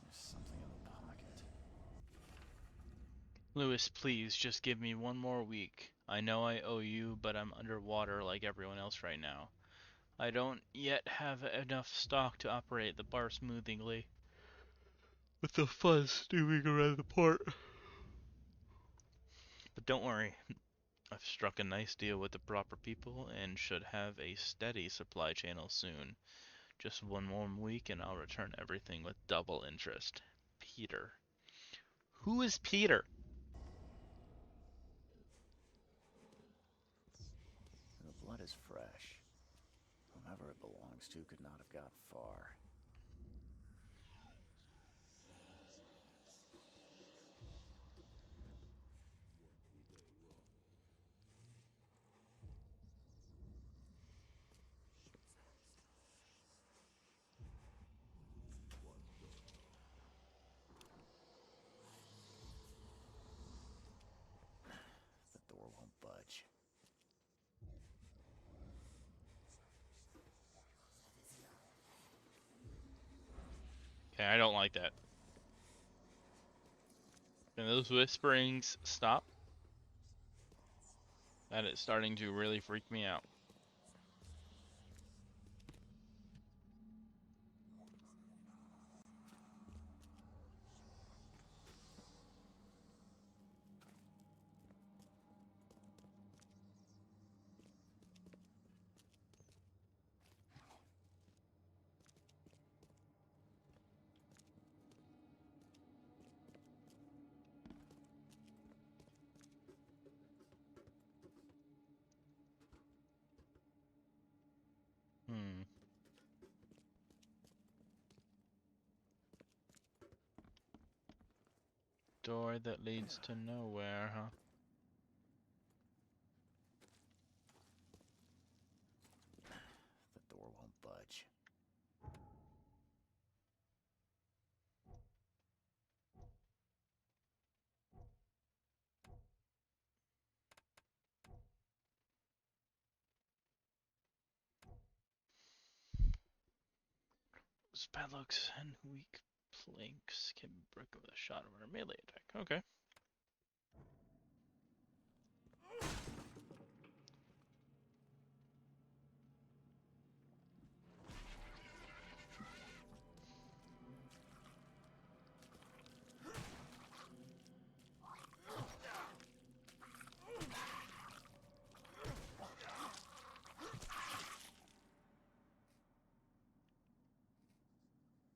There's something in the pocket. Lewis, please, just give me one more week. I know I owe you, but I'm underwater like everyone else right now. I don't yet have enough stock to operate the bar smoothly, with the fuzz steaming around the port. But don't worry, I've struck a nice deal with the proper people and should have a steady supply channel soon. Just one more week and I'll return everything with double interest. Peter. Who is Peter? The blood is fresh. Whomever it belongs to could not have got far. The door won't budge. Okay, I don't like that. Can those whisperings stop? That is starting to really freak me out. Door that leads to nowhere, huh? The door won't budge. Padlocks and weak planks can be broken with a shot or a melee attack. Okay.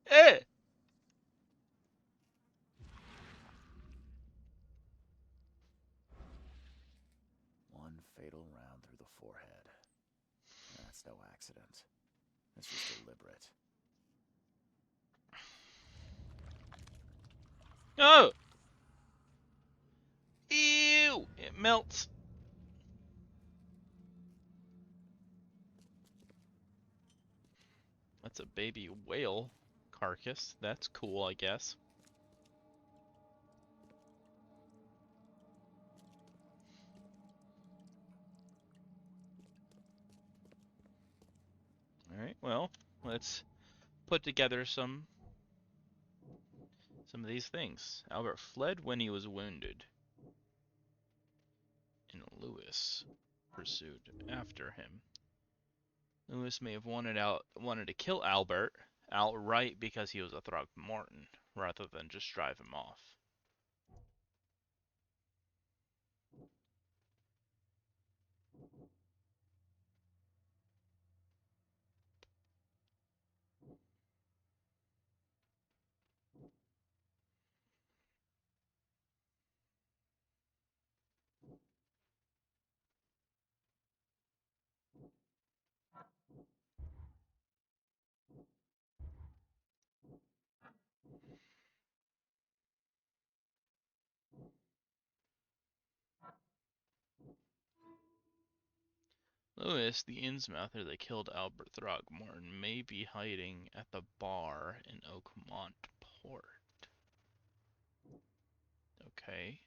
Eh! One fatal round through the forehead. That's no accident. This was deliberate. Oh! Ew! It melts. That's a baby whale carcass. That's cool, I guess. Alright, well, let's put together some of these things. Albert fled when he was wounded, and Lewis pursued after him. Lewis may have wanted to kill Albert outright because he was a Throgmorton, rather than just drive him off. Lewis, the Innsmouther that killed Albert Throgmorton, may be hiding at the bar in Oakmont Port. Okay.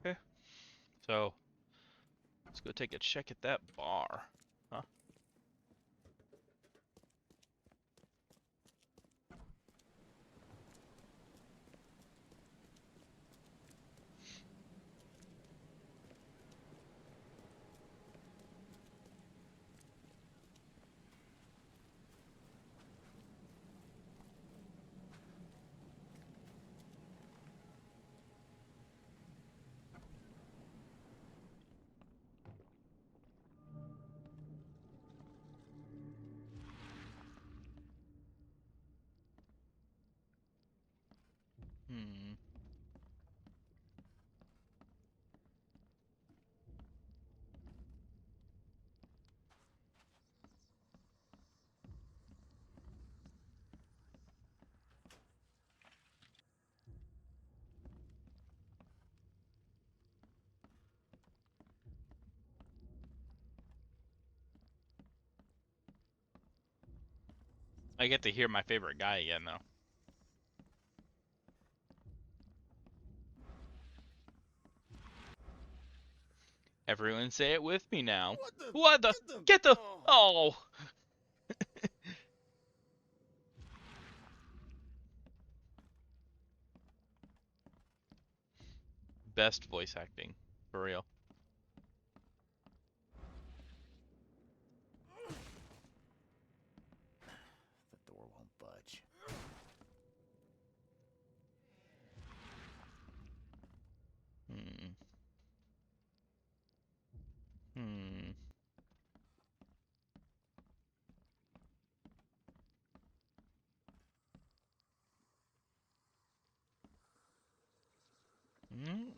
Okay. So, let's go take a check at that bar. Huh? Hmm. I get to hear my favorite guy again, though. Everyone say it with me now. What the? Get the... Oh! Best voice acting. For real. The door won't budge. Hmm. Hmm.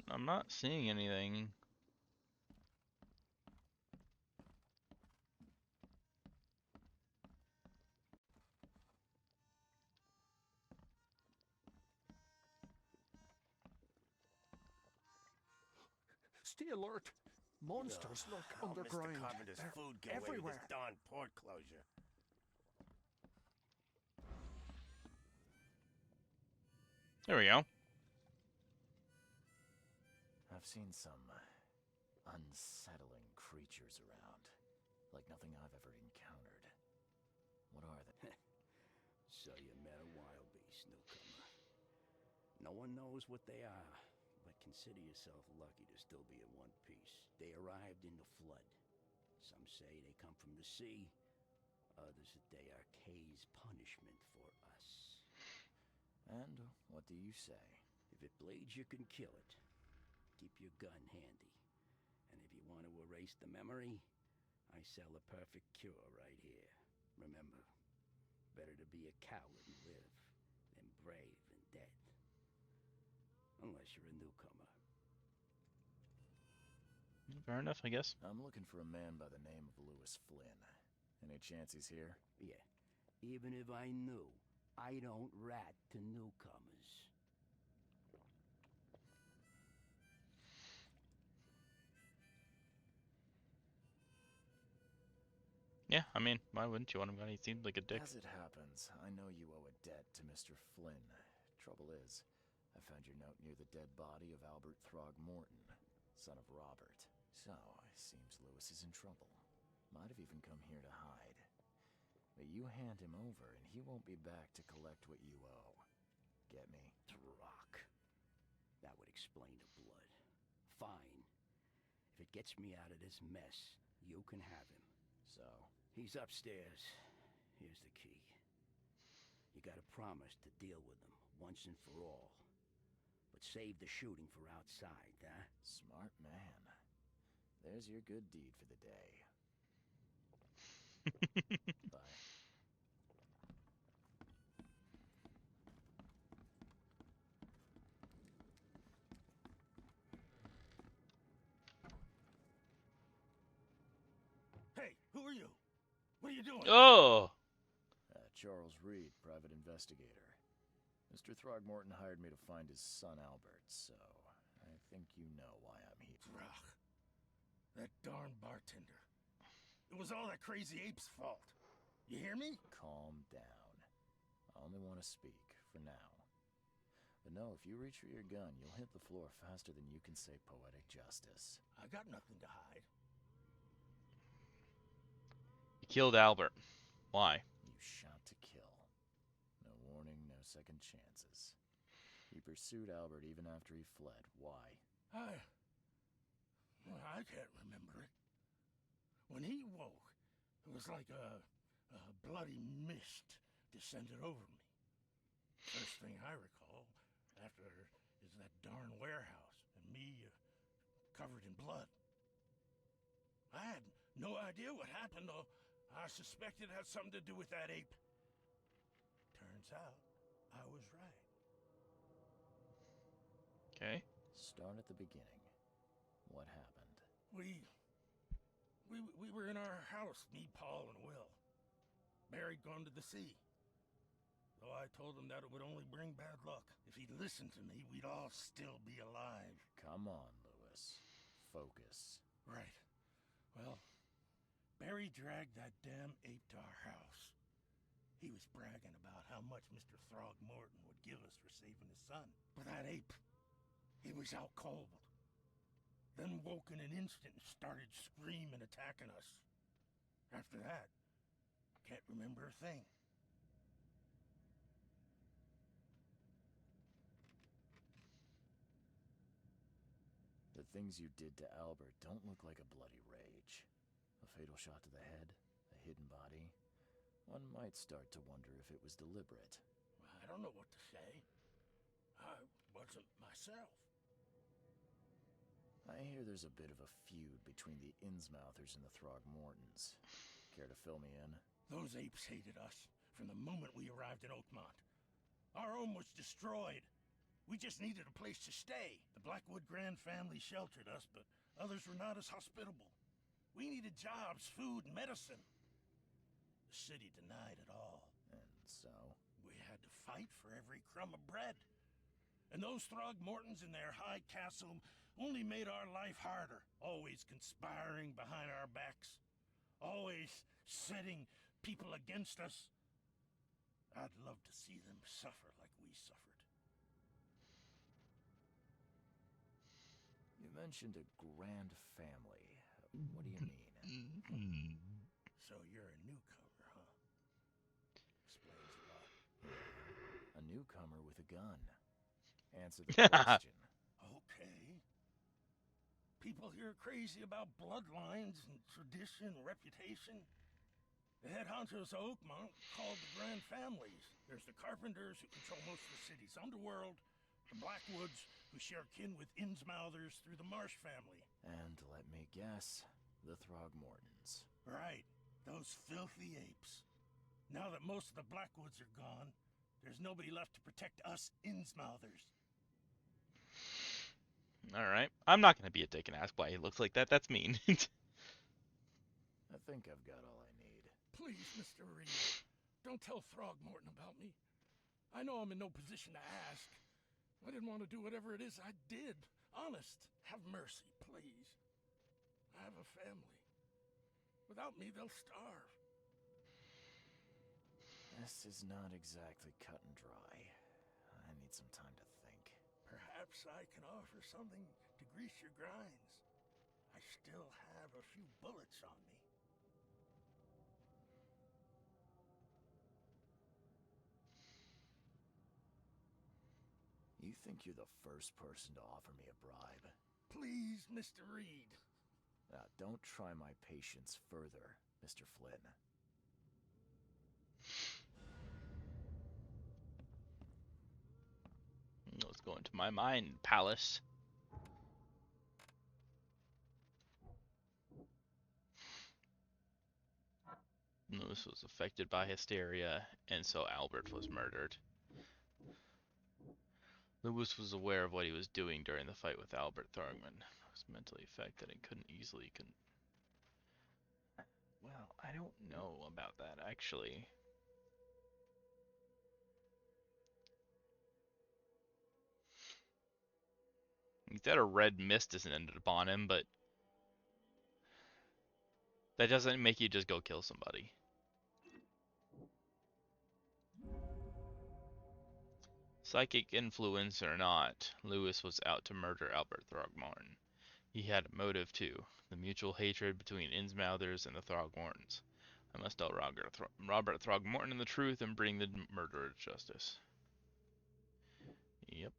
I'm not seeing anything. Stay alert. Monsters lurk underground. Mr. Carpenter's They're food give away with everywhere. this darn port closure. There we go. I've seen some unsettling creatures around. Like nothing I've ever encountered. What are they? So you met a wild beast, newcomer. No one knows what they are, but consider yourself lucky to still be in one piece. They arrived in the flood. Some say they come from the sea. Others that they are Kay's punishment for us. And what do you say? If it bleeds, you can kill it. Keep your gun handy. And if you want to erase the memory, I sell a perfect cure right here. Remember, better to be a coward and live than brave and dead. Unless you're a newcomer. Fair enough, I guess. I'm looking for a man by the name of Lewis Flynn. Any chance he's here? Yeah. Even if I knew, I don't rat to newcomers. Yeah, I mean, why wouldn't you want him? He seemed like a dick. As it happens, I know you owe a debt to Mr. Flynn. Trouble is, I found your note near the dead body of Albert Throgmorton, son of Robert. So, it seems Lewis is in trouble. Might have even come here to hide. But you hand him over, and he won't be back to collect what you owe. Get me? Rock. That would explain the blood. Fine. If it gets me out of this mess, you can have him. So? He's upstairs. Here's the key. You gotta promise to deal with him once and for all. But save the shooting for outside, huh? Smart man. There's your good deed for the day. Bye. Hey, who are you? What are you doing? Oh! Charles Reed, private investigator. Mr. Throgmorton hired me to find his son Albert, so I think you know why I'm here. Ugh. That darn bartender. It was all that crazy ape's fault. You hear me? Calm down. I only want to speak, for now. But no, if you reach for your gun, you'll hit the floor faster than you can say poetic justice. I got nothing to hide. You killed Albert. Why? You shot to kill. No warning, no second chances. You pursued Albert even after he fled. Why? I can't remember it. When he woke, it was like a bloody mist descended over me. First thing I recall after is that darn warehouse and me covered in blood. I had no idea what happened, though. I suspected it had something to do with that ape. Turns out, I was right. Okay. Start at the beginning. What happened? We were in our house, me, Paul, and Will. Barry'd gone to the sea. Though I told him that it would only bring bad luck. If he'd listened to me, we'd all still be alive. Come on, Lewis. Focus. Right. Well, Barry dragged that damn ape to our house. He was bragging about how much Mr. Throgmorton would give us for saving his son. But that ape, he was out cold. Then woke in an instant and started screaming, attacking us. After that, I can't remember a thing. The things you did to Albert don't look like a bloody rage. A fatal shot to the head, a hidden body. One might start to wonder if it was deliberate. I don't know what to say. I wasn't myself. I hear there's a bit of a feud between the Innsmouthers and the Throgmortons. Care to fill me in? Those apes hated us from the moment we arrived in Oakmont. Our home was destroyed. We just needed a place to stay. The Blackwood Grand family sheltered us, but others were not as hospitable. We needed jobs, food, and medicine. The city denied it all. And so? We had to fight for every crumb of bread. And those Throgmortons in their high castle only made our life harder, always conspiring behind our backs, always setting people against us. I'd love to see them suffer like we suffered. You mentioned a grand family. What do you mean? So you're a newcomer, huh? Explains a lot. A newcomer with a gun. Answer the question. Okay. People here are crazy about bloodlines and tradition and reputation. The head honchos of Oakmont called the Grand Families. There's the Carpenters, who control most of the city's underworld, the Blackwoods, who share kin with Innsmouthers through the Marsh family. And let me guess, the Throgmortons. Right, those filthy apes. Now that most of the Blackwoods are gone, there's nobody left to protect us Innsmouthers. Alright. I'm not going to be a dick and ask why he looks like that. That's mean. I think I've got all I need. Please, Mr. Reed, don't tell Throgmorton about me. I know I'm in no position to ask. I didn't want to do whatever it is I did. Honest, have mercy, please. I have a family. Without me, they'll starve. This is not exactly cut and dry. I need some time to think. Perhaps I can offer something to grease your grinds. I still have a few bullets on me. You think you're the first person to offer me a bribe? Please, Mr. Reed. Now, don't try my patience further, Mr. Flynn. Let's go into my mind palace. Lewis was affected by hysteria, and so Albert was murdered. Lewis was aware of what he was doing during the fight with Albert Throgmorton. He was mentally affected and couldn't easily Well, I don't know about that, actually. He said a red mist isn't ended upon him, but that doesn't make you just go kill somebody. Psychic influence or not, Lewis was out to murder Albert Throgmorton. He had a motive too, the mutual hatred between Innsmouthers and the Throgmortons. I must tell Robert Throgmorton the truth and bring the murderer to justice. Yep.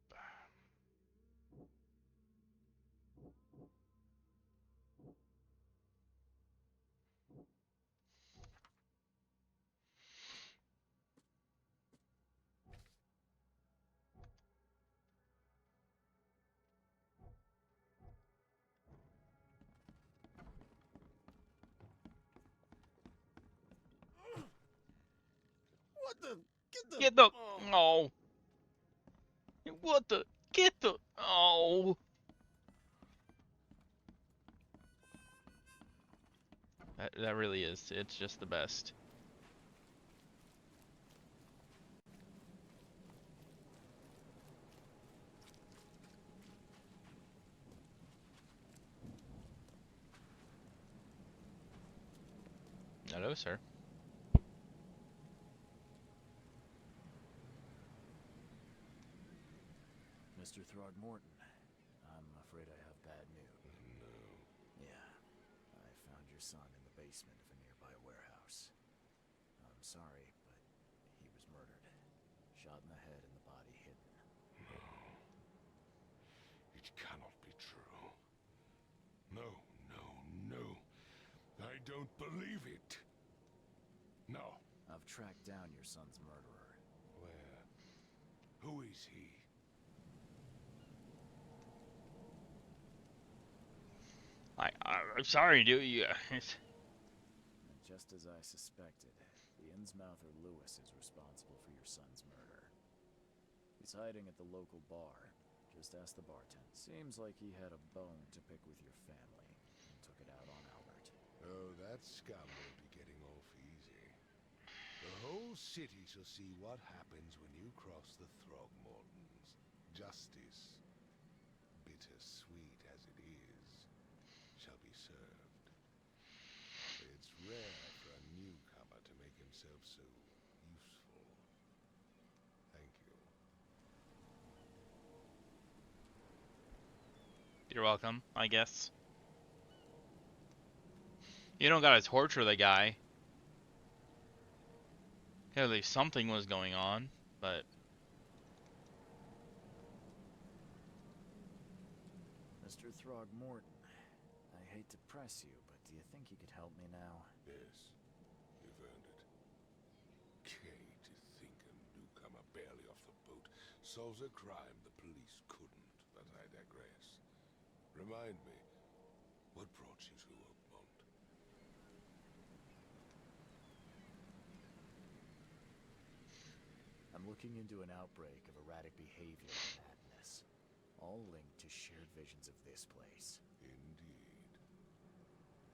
What the? Get the... Oh. What the? Get the... Oh. That really is. It's just the best. Hello, sir. Mr. Throgmorton, I'm afraid I have bad news. No. Yeah, I found your son in the basement of a nearby warehouse. I'm sorry, but he was murdered. Shot in the head and the body hidden. No. It cannot be true. No, no, no. I don't believe it. No. I've tracked down your son's murderer. Where? Who is he? I'm sorry, dude. Just as I suspected, the Innsmouther Lewis is responsible for your son's murder. He's hiding at the local bar. Just ask the bartender. Seems like he had a bone to pick with your family and took it out on Albert. Oh, that scum will be getting off easy. The whole city shall see what happens when you cross the Throgmortons. Justice, bittersweet as it is, shall be served. It's rare for a newcomer to make himself so useful. Thank you. You're welcome, I guess. You don't gotta torture the guy. At least something was going on, but... Mr. Throgmorton, I hate to press you, but do you think you could help me now? Yes, you've earned it. Okay, to think a newcomer barely off the boat solves a crime the police couldn't, but I digress. Remind me, what brought you to Oakmont? I'm looking into an outbreak of erratic behavior and madness, all linked to shared visions of this place. Indeed.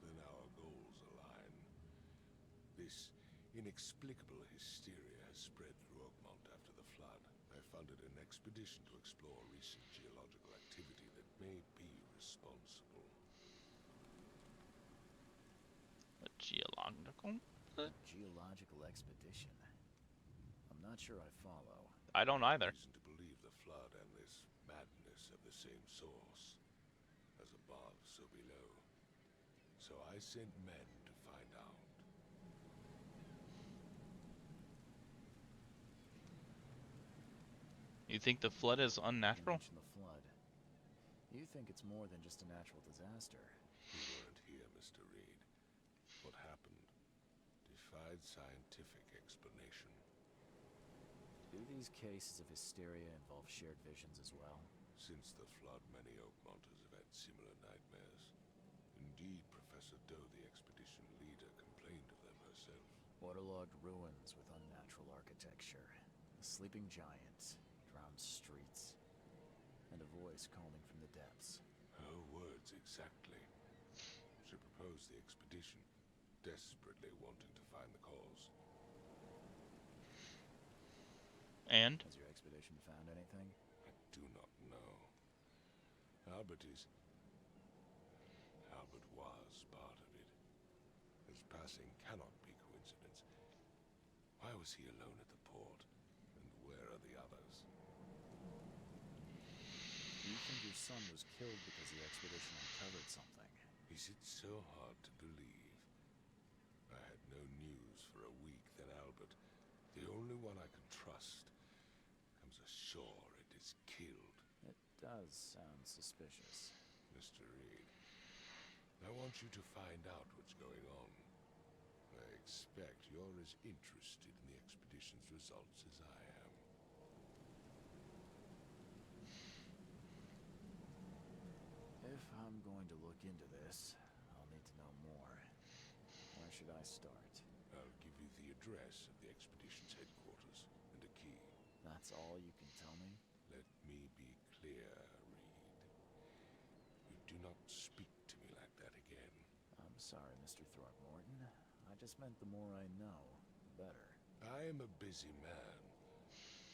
Then our goals align. This inexplicable hysteria has spread through Oakmont after the flood. I funded an expedition to explore recent geological activity that may be responsible. A geological? Geological expedition? I'm not sure I follow. I don't either. Reason to believe the flood and this madness have the same source. As above, so below. So I sent men to find out. You think the flood is You unnatural? mentioned the flood. You think it's more than just a natural disaster. You weren't here, Mr. Reed. What happened defied scientific explanation. Do these cases of hysteria involve shared visions as well? Since the flood, many Oakmonters have had similar nightmares. Indeed, Professor Doe, the expedition leader, complained of them herself. Waterlogged ruins with unnatural architecture, a sleeping giant, drowned streets, and a voice calling from the depths. Her words exactly. She proposed the expedition, desperately wanting to find the cause. And? Has your expedition found anything? I do not know. Albert was part of it. His passing cannot be coincidence. Why was he alone at the port? And where are the others? Do you think your son was killed because the expedition uncovered something? Is it so hard to believe? I had no news for a week, then Albert, the only one I could trust, comes ashore and is killed. It does sound suspicious. Mr. Reed, I want you to find out what's going on. I expect you're as interested in the expedition's results as I am. If I'm going to look into this, I'll need to know more. Where should I start? I'll give you the address of the expedition's headquarters and a key. That's all you can tell me? Let me be clear, Reed. You do not speak to me like that again. I'm sorry, Mr. Throgmorton. I just meant the more I know, the better. I am a busy man.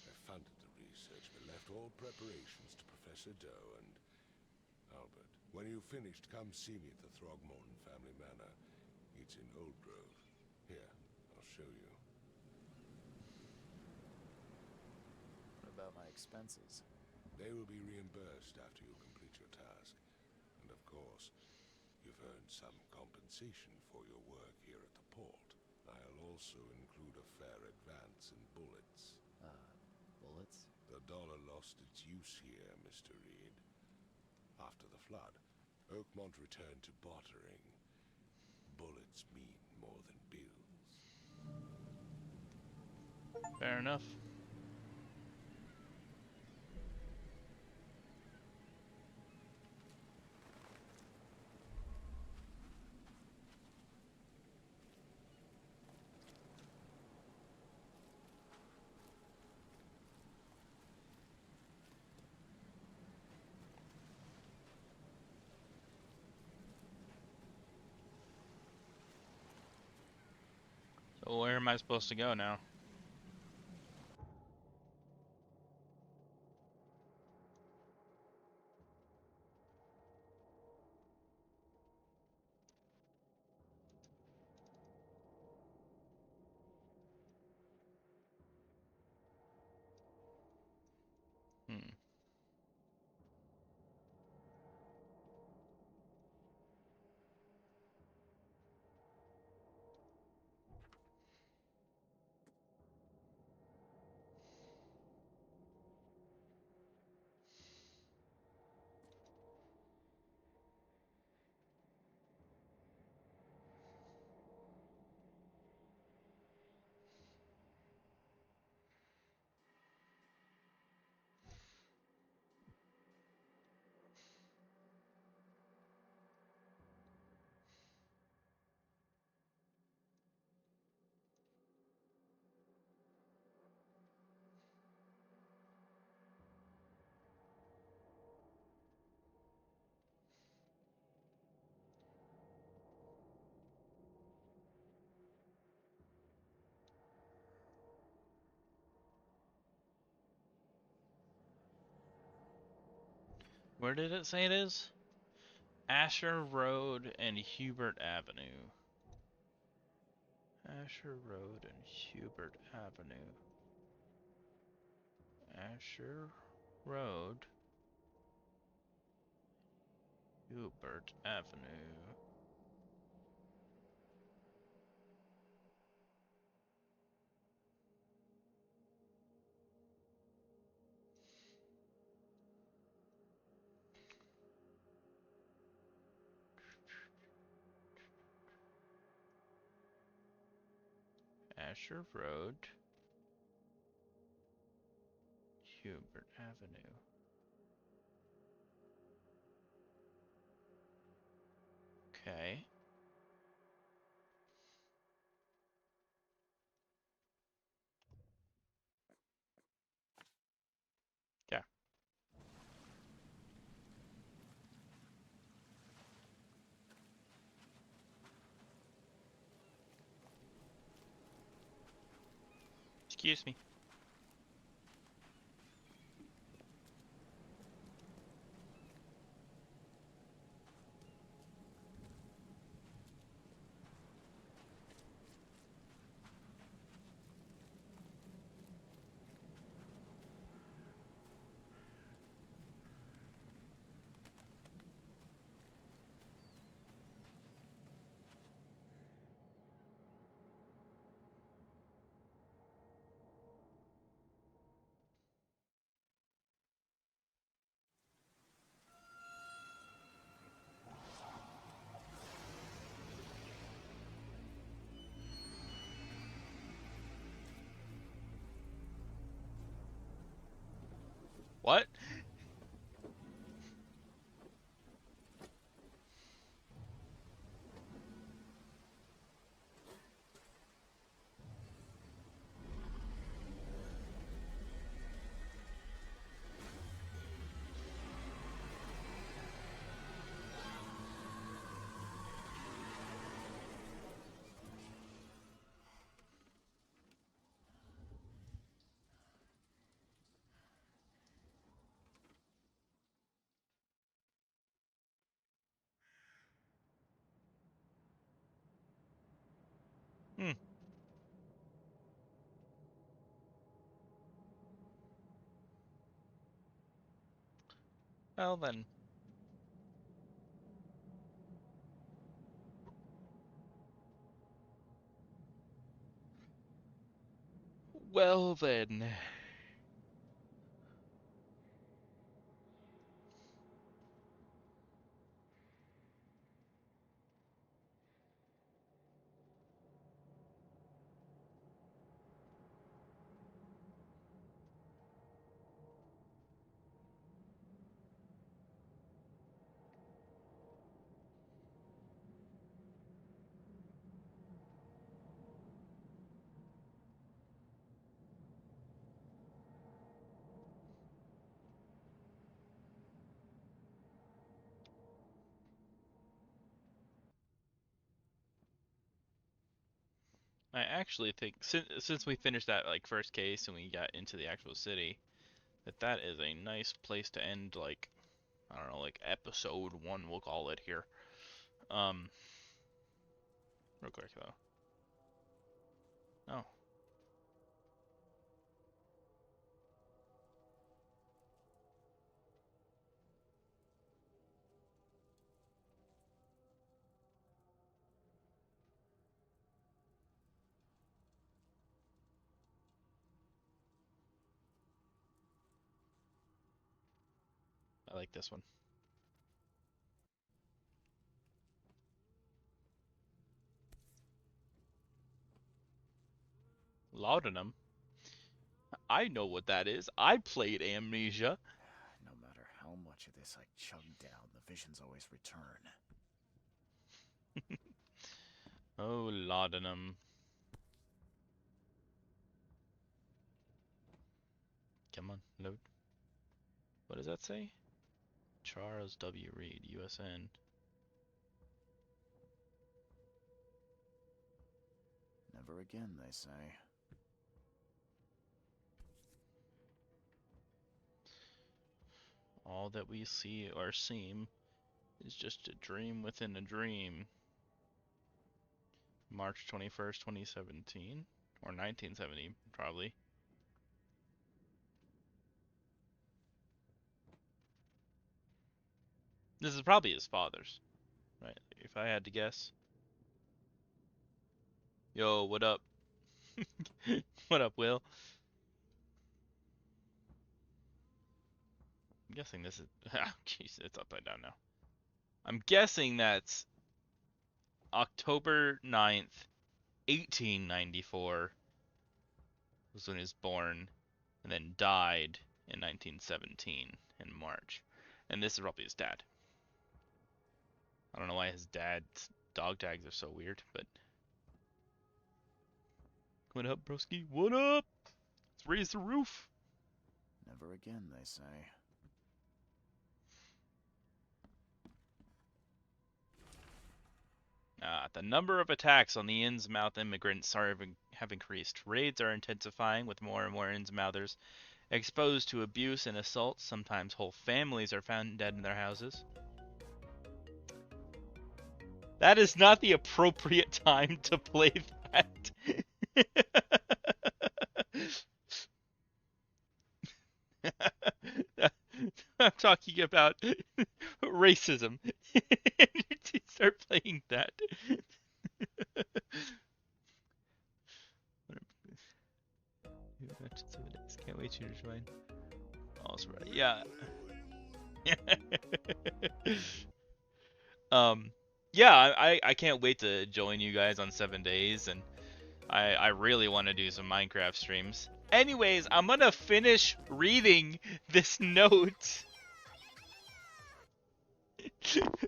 I funded the research, but left all preparations to Professor Doe and Albert. When you've finished, come see me at the Throgmorton family manor. It's in Old Grove. Here, I'll show you. What about my expenses? They will be reimbursed after you complete your task. And of course, you've earned some compensation for your work here at the port. I'll also include a fair advance in bullets. Bullets? The dollar lost its use here, Mr. Reed. After the flood, Oakmont returned to bartering. Bullets mean more than bills. Fair enough. So where am I supposed to go now? Hmm. Where did it say it is? Asher Road and Hubert Avenue. Asher Road and Hubert Avenue. Asher Road, Hubert Avenue. Asher Road, Hubert Avenue. Okay. Yeah. Excuse me. What? Hmm. Well then. Well then. I actually think since we finished that like first case and we got into the actual city, that is a nice place to end, like, I don't know, like episode 1 we'll call it here. Real quick though. Oh. I like this one. Laudanum? I know what that is. I played Amnesia. No matter how much of this I chug down, the visions always return. Oh, laudanum. Come on, load. What does that say? Charles W. Reed, USN. Never again, they say. All that we see or seem is just a dream within a dream. March 21st, 2017. Or 1970, probably. This is probably his father's, right? If I had to guess. Yo, what up? What up, Will? I'm guessing this is... Jeez, it's upside down now. I'm guessing that's October 9th, 1894 was when he was born, and then died in 1917 in March. And this is probably his dad. I don't know why his dad's dog tags are so weird, but... What up, broski? What up? Let's raise the roof. Never again, they say. The number of attacks on the Innsmouth immigrants have increased. Raids are intensifying with more and more Innsmouthers exposed to abuse and assault. Sometimes whole families are found dead in their houses. That is not the appropriate time to play that. I'm talking about racism. You start playing that. Can't wait you to join. Also, right. Yeah. Yeah, I can't wait to join you guys on 7 days, and I really want to do some Minecraft streams. Anyways, I'm gonna finish reading this note.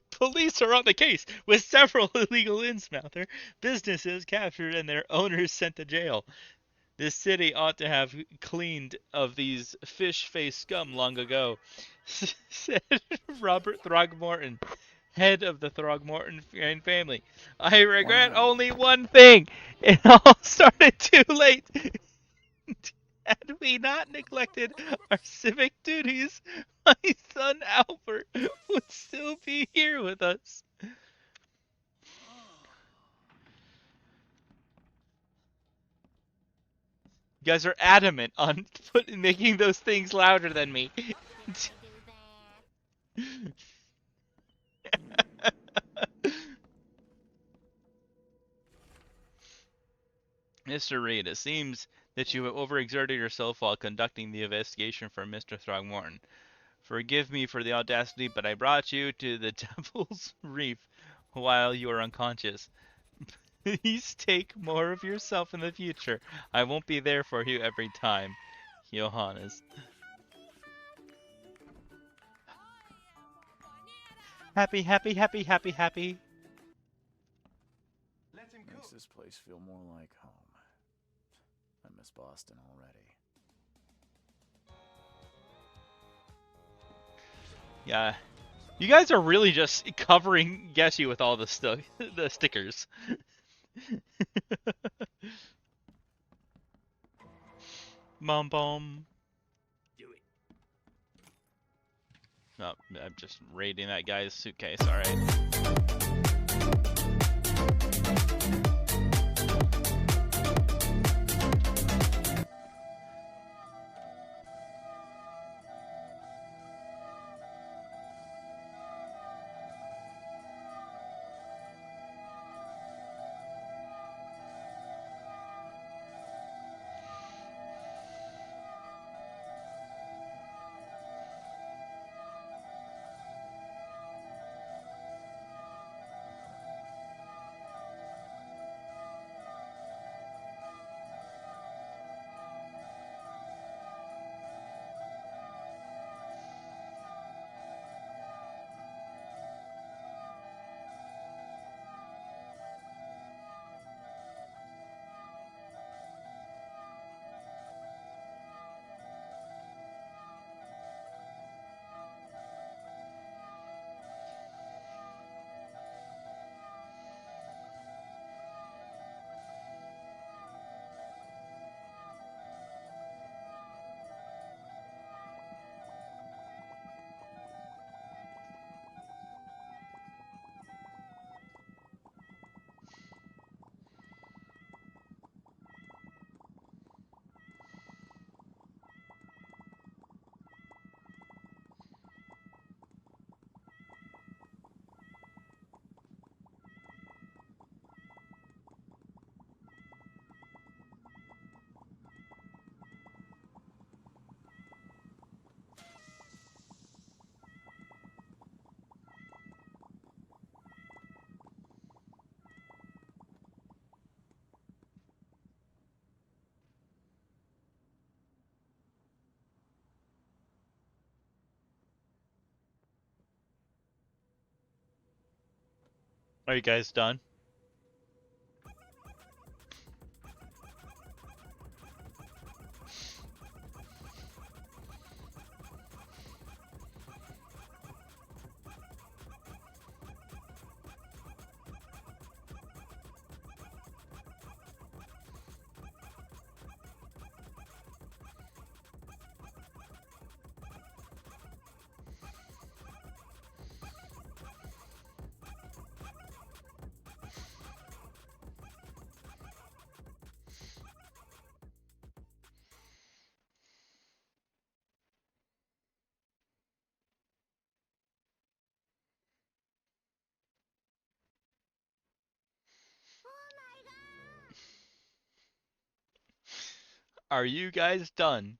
Police are on the case with several illegal Innsmouther businesses captured and their owners sent to jail. This city ought to have cleaned of these fish-faced scum long ago, said Robert Throgmorton, head of the Throgmorton family. I regret only one thing. It all started too late. Had we not neglected our civic duties, my son Albert would still be here with us. You guys are adamant on making those things louder than me. Mr. Reed, it seems that you have overexerted yourself while conducting the investigation for Mr. Throgmorton. Forgive me for the audacity, but I brought you to the Devil's Reef while you were unconscious. Please take more of yourself in the future. I won't be there for you every time. Johannes. Happy, happy, happy, happy, happy. Makes this place feel more like home. I miss Boston already. Yeah. You guys are really just covering Geshy with all the the stickers. Bum bum. Do it. No, I'm just raiding that guy's suitcase, alright. Are you guys done? Are you guys done?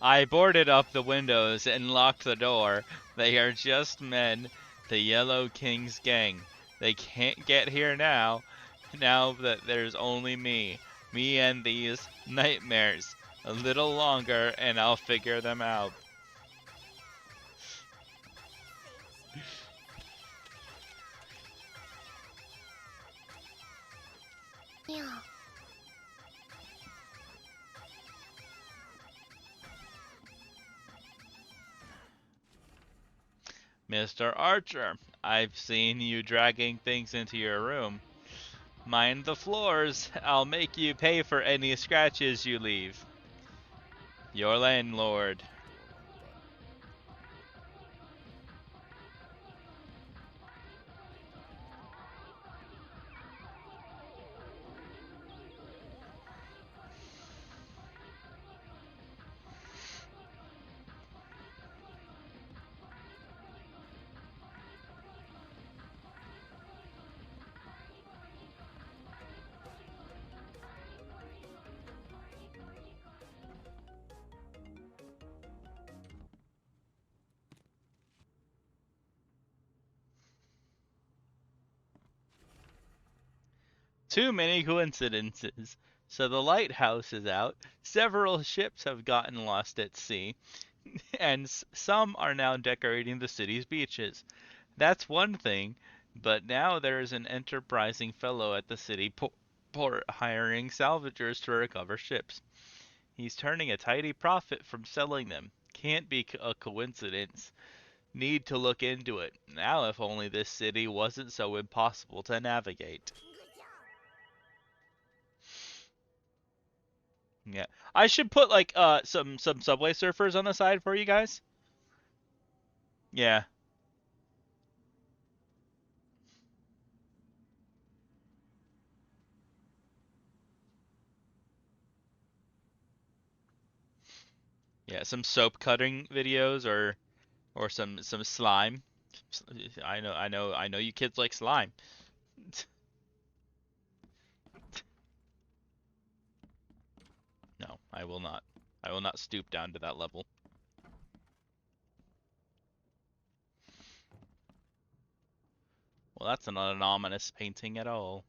I boarded up the windows and locked the door. They are just men, the Yellow King's gang. They can't get here now that there's only me. Me and these nightmares. A little longer and I'll figure them out. Yeah. Mr. Archer, I've seen you dragging things into your room. Mind the floors. I'll make you pay for any scratches you leave. Your landlord. Too many coincidences. So the lighthouse is out, several ships have gotten lost at sea, and some are now decorating the city's beaches. That's one thing, but now there is an enterprising fellow at the city port hiring salvagers to recover ships. He's turning a tidy profit from selling them. Can't be a coincidence. Need to look into it. Now if only this city wasn't so impossible to navigate. Yeah. I should put like some Subway Surfers on the side for you guys. Yeah. Yeah, some soap cutting videos or some slime. I know you kids like slime. No, I will not. I will not stoop down to that level. Well, that's not an ominous painting at all.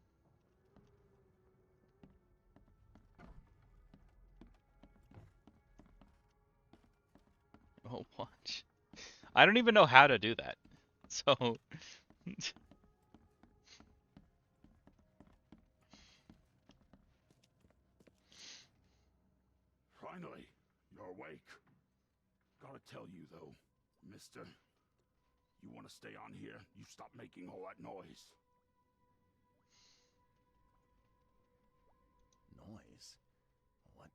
Oh, watch. I don't even know how to do that. So, Finally, you're awake. Gotta tell you, though, mister, you want to stay on here, you stop making all that noise. Noise? What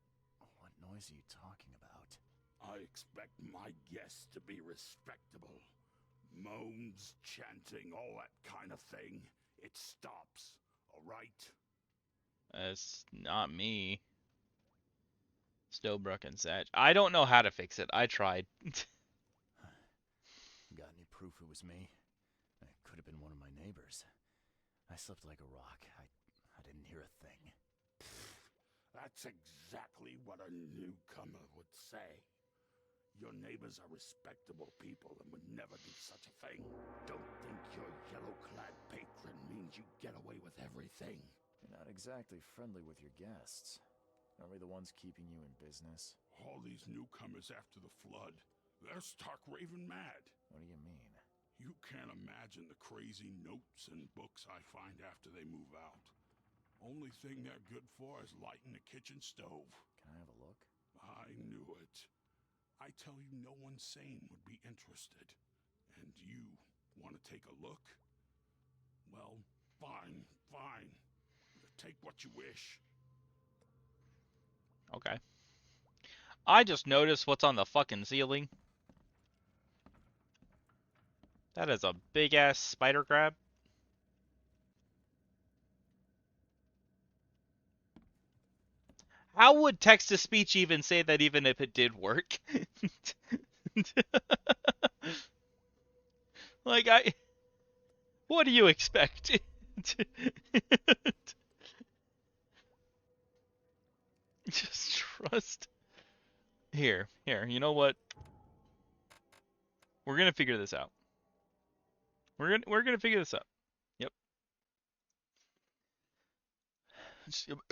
noise are you talking about? I expect my guests to be respectable. Moans, chanting, all that kind of thing. It stops, alright? it's not me. Stillbrook and Sag. I don't know how to fix it. I tried. Got any proof it was me? It could have been one of my neighbors. I slept like a rock. I didn't hear a thing. That's exactly what a newcomer would say. Your neighbors are respectable people and would never do such a thing. Don't think your yellow-clad patron means you get away with everything. You're not exactly friendly with your guests. Aren't we the ones keeping you in business? All these newcomers after the flood, they're stark raving mad. What do you mean? You can't imagine the crazy notes and books I find after they move out. Only thing they're good for is lighting the kitchen stove. Can I have a look? I knew it. I tell you, no one sane would be interested. And you want to take a look? Well, fine, fine. Take what you wish. Okay. I just noticed what's on the fucking ceiling. That is a big-ass spider crab. How would text-to-speech even say that even if it did work? Like, what do you expect? Just trust. Here, you know what? We're gonna figure this out. We're gonna figure this out. Yep.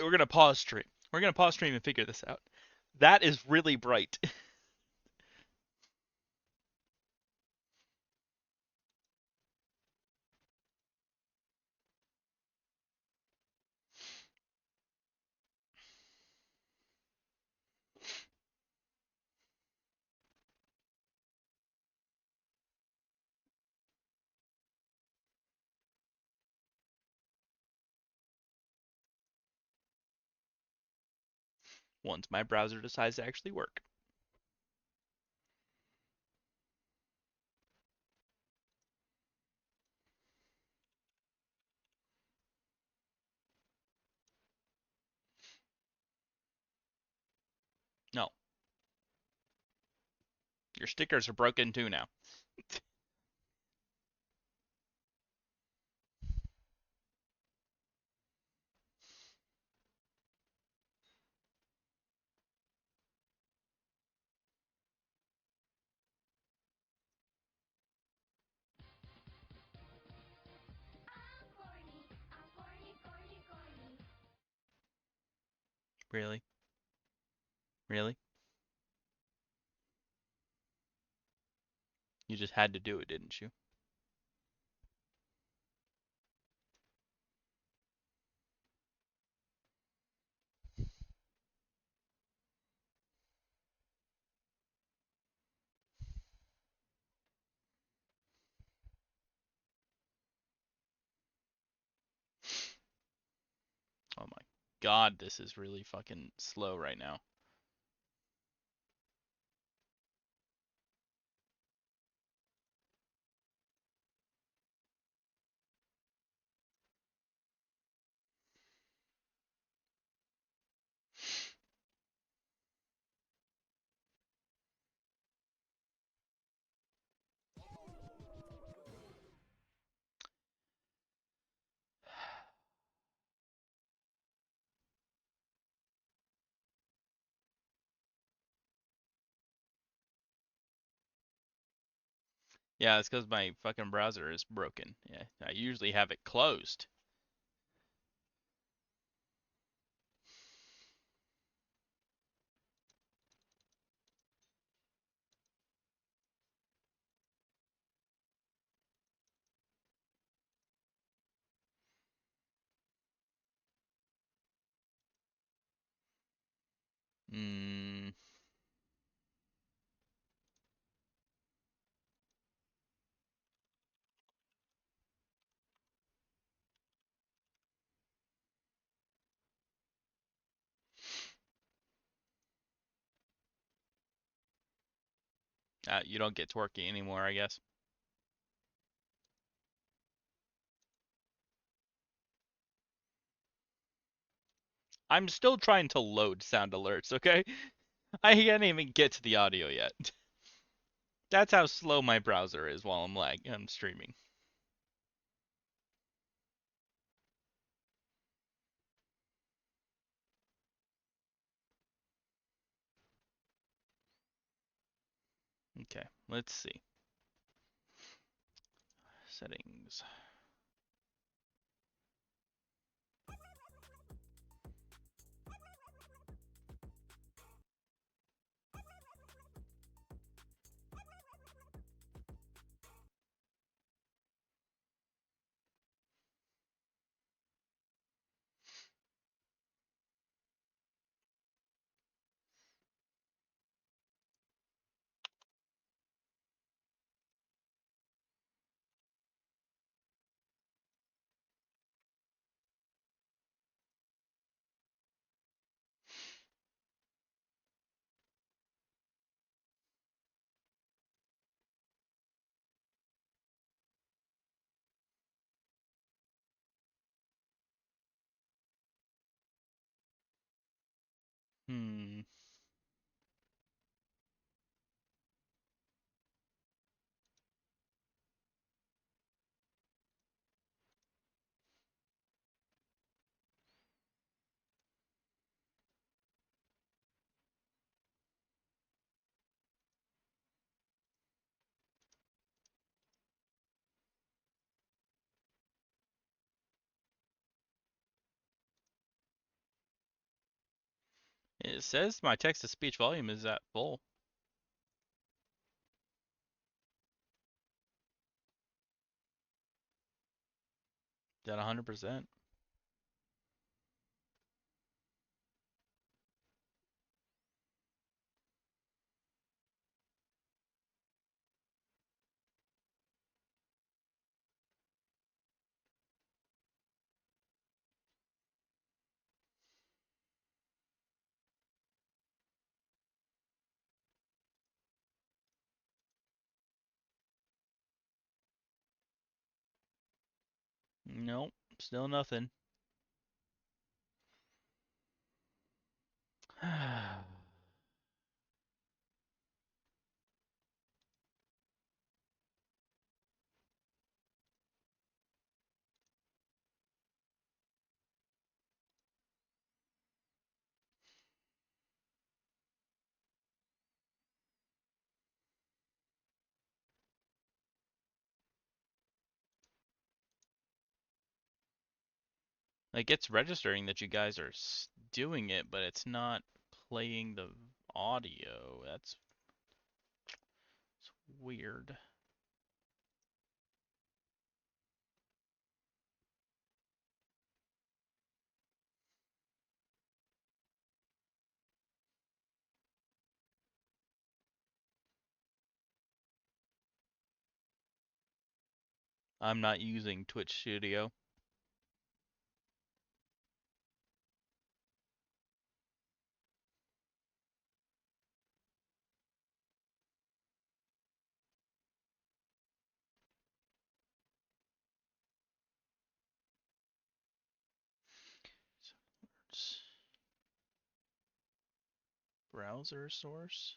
We're gonna pause stream. We're gonna pause stream and figure this out. That is really bright. Once my browser decides to actually work. No. Your stickers are broken too now. Really? Really? You just had to do it, didn't you? Oh my god, this is really fucking slow right now. Yeah, it's because my fucking browser is broken. Yeah, I usually have it closed. Mm, you don't get twerky anymore, I guess. I'm still trying to load sound alerts, okay? I can't even get to the audio yet. That's how slow my browser is while I'm streaming. Okay, let's see. Settings. Hmm. It says my text-to-speech volume is at full. Is at 100%. Nope, still nothing. Like, it's registering that you guys are doing it, but it's not playing the audio. That's weird. I'm not using Twitch Studio. Browser source.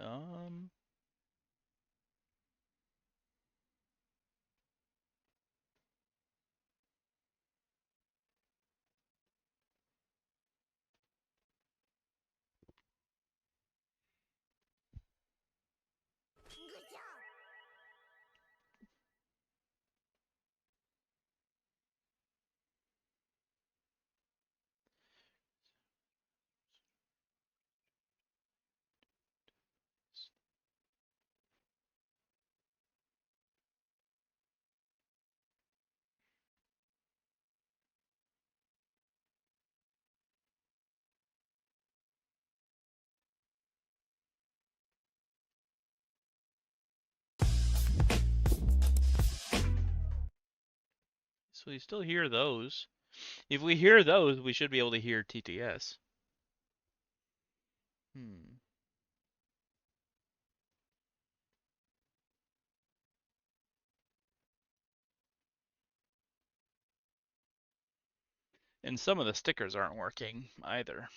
Um, we still hear those. If we hear those, we should be able to hear TTS. And some of the stickers aren't working either.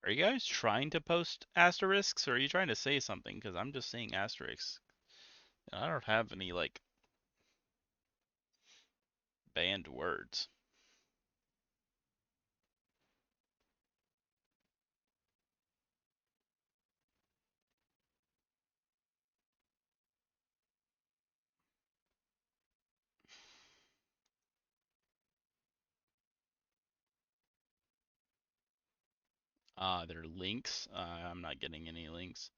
Are you guys trying to post asterisks, or are you trying to say something? Because I'm just saying asterisks. I don't have any, like, banned words. They're links. I'm not getting any links.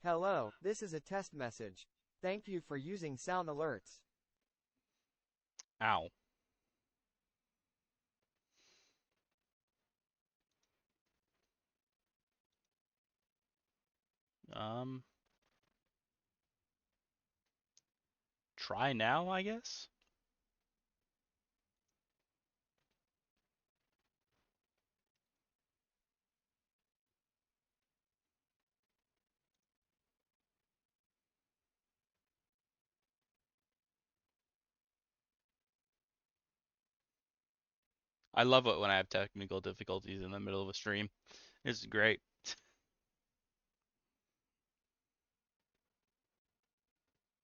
Hello, this is a test message. Thank you for using sound alerts. Ow. Try now, I guess? I love it when I have technical difficulties in the middle of a stream. It's great.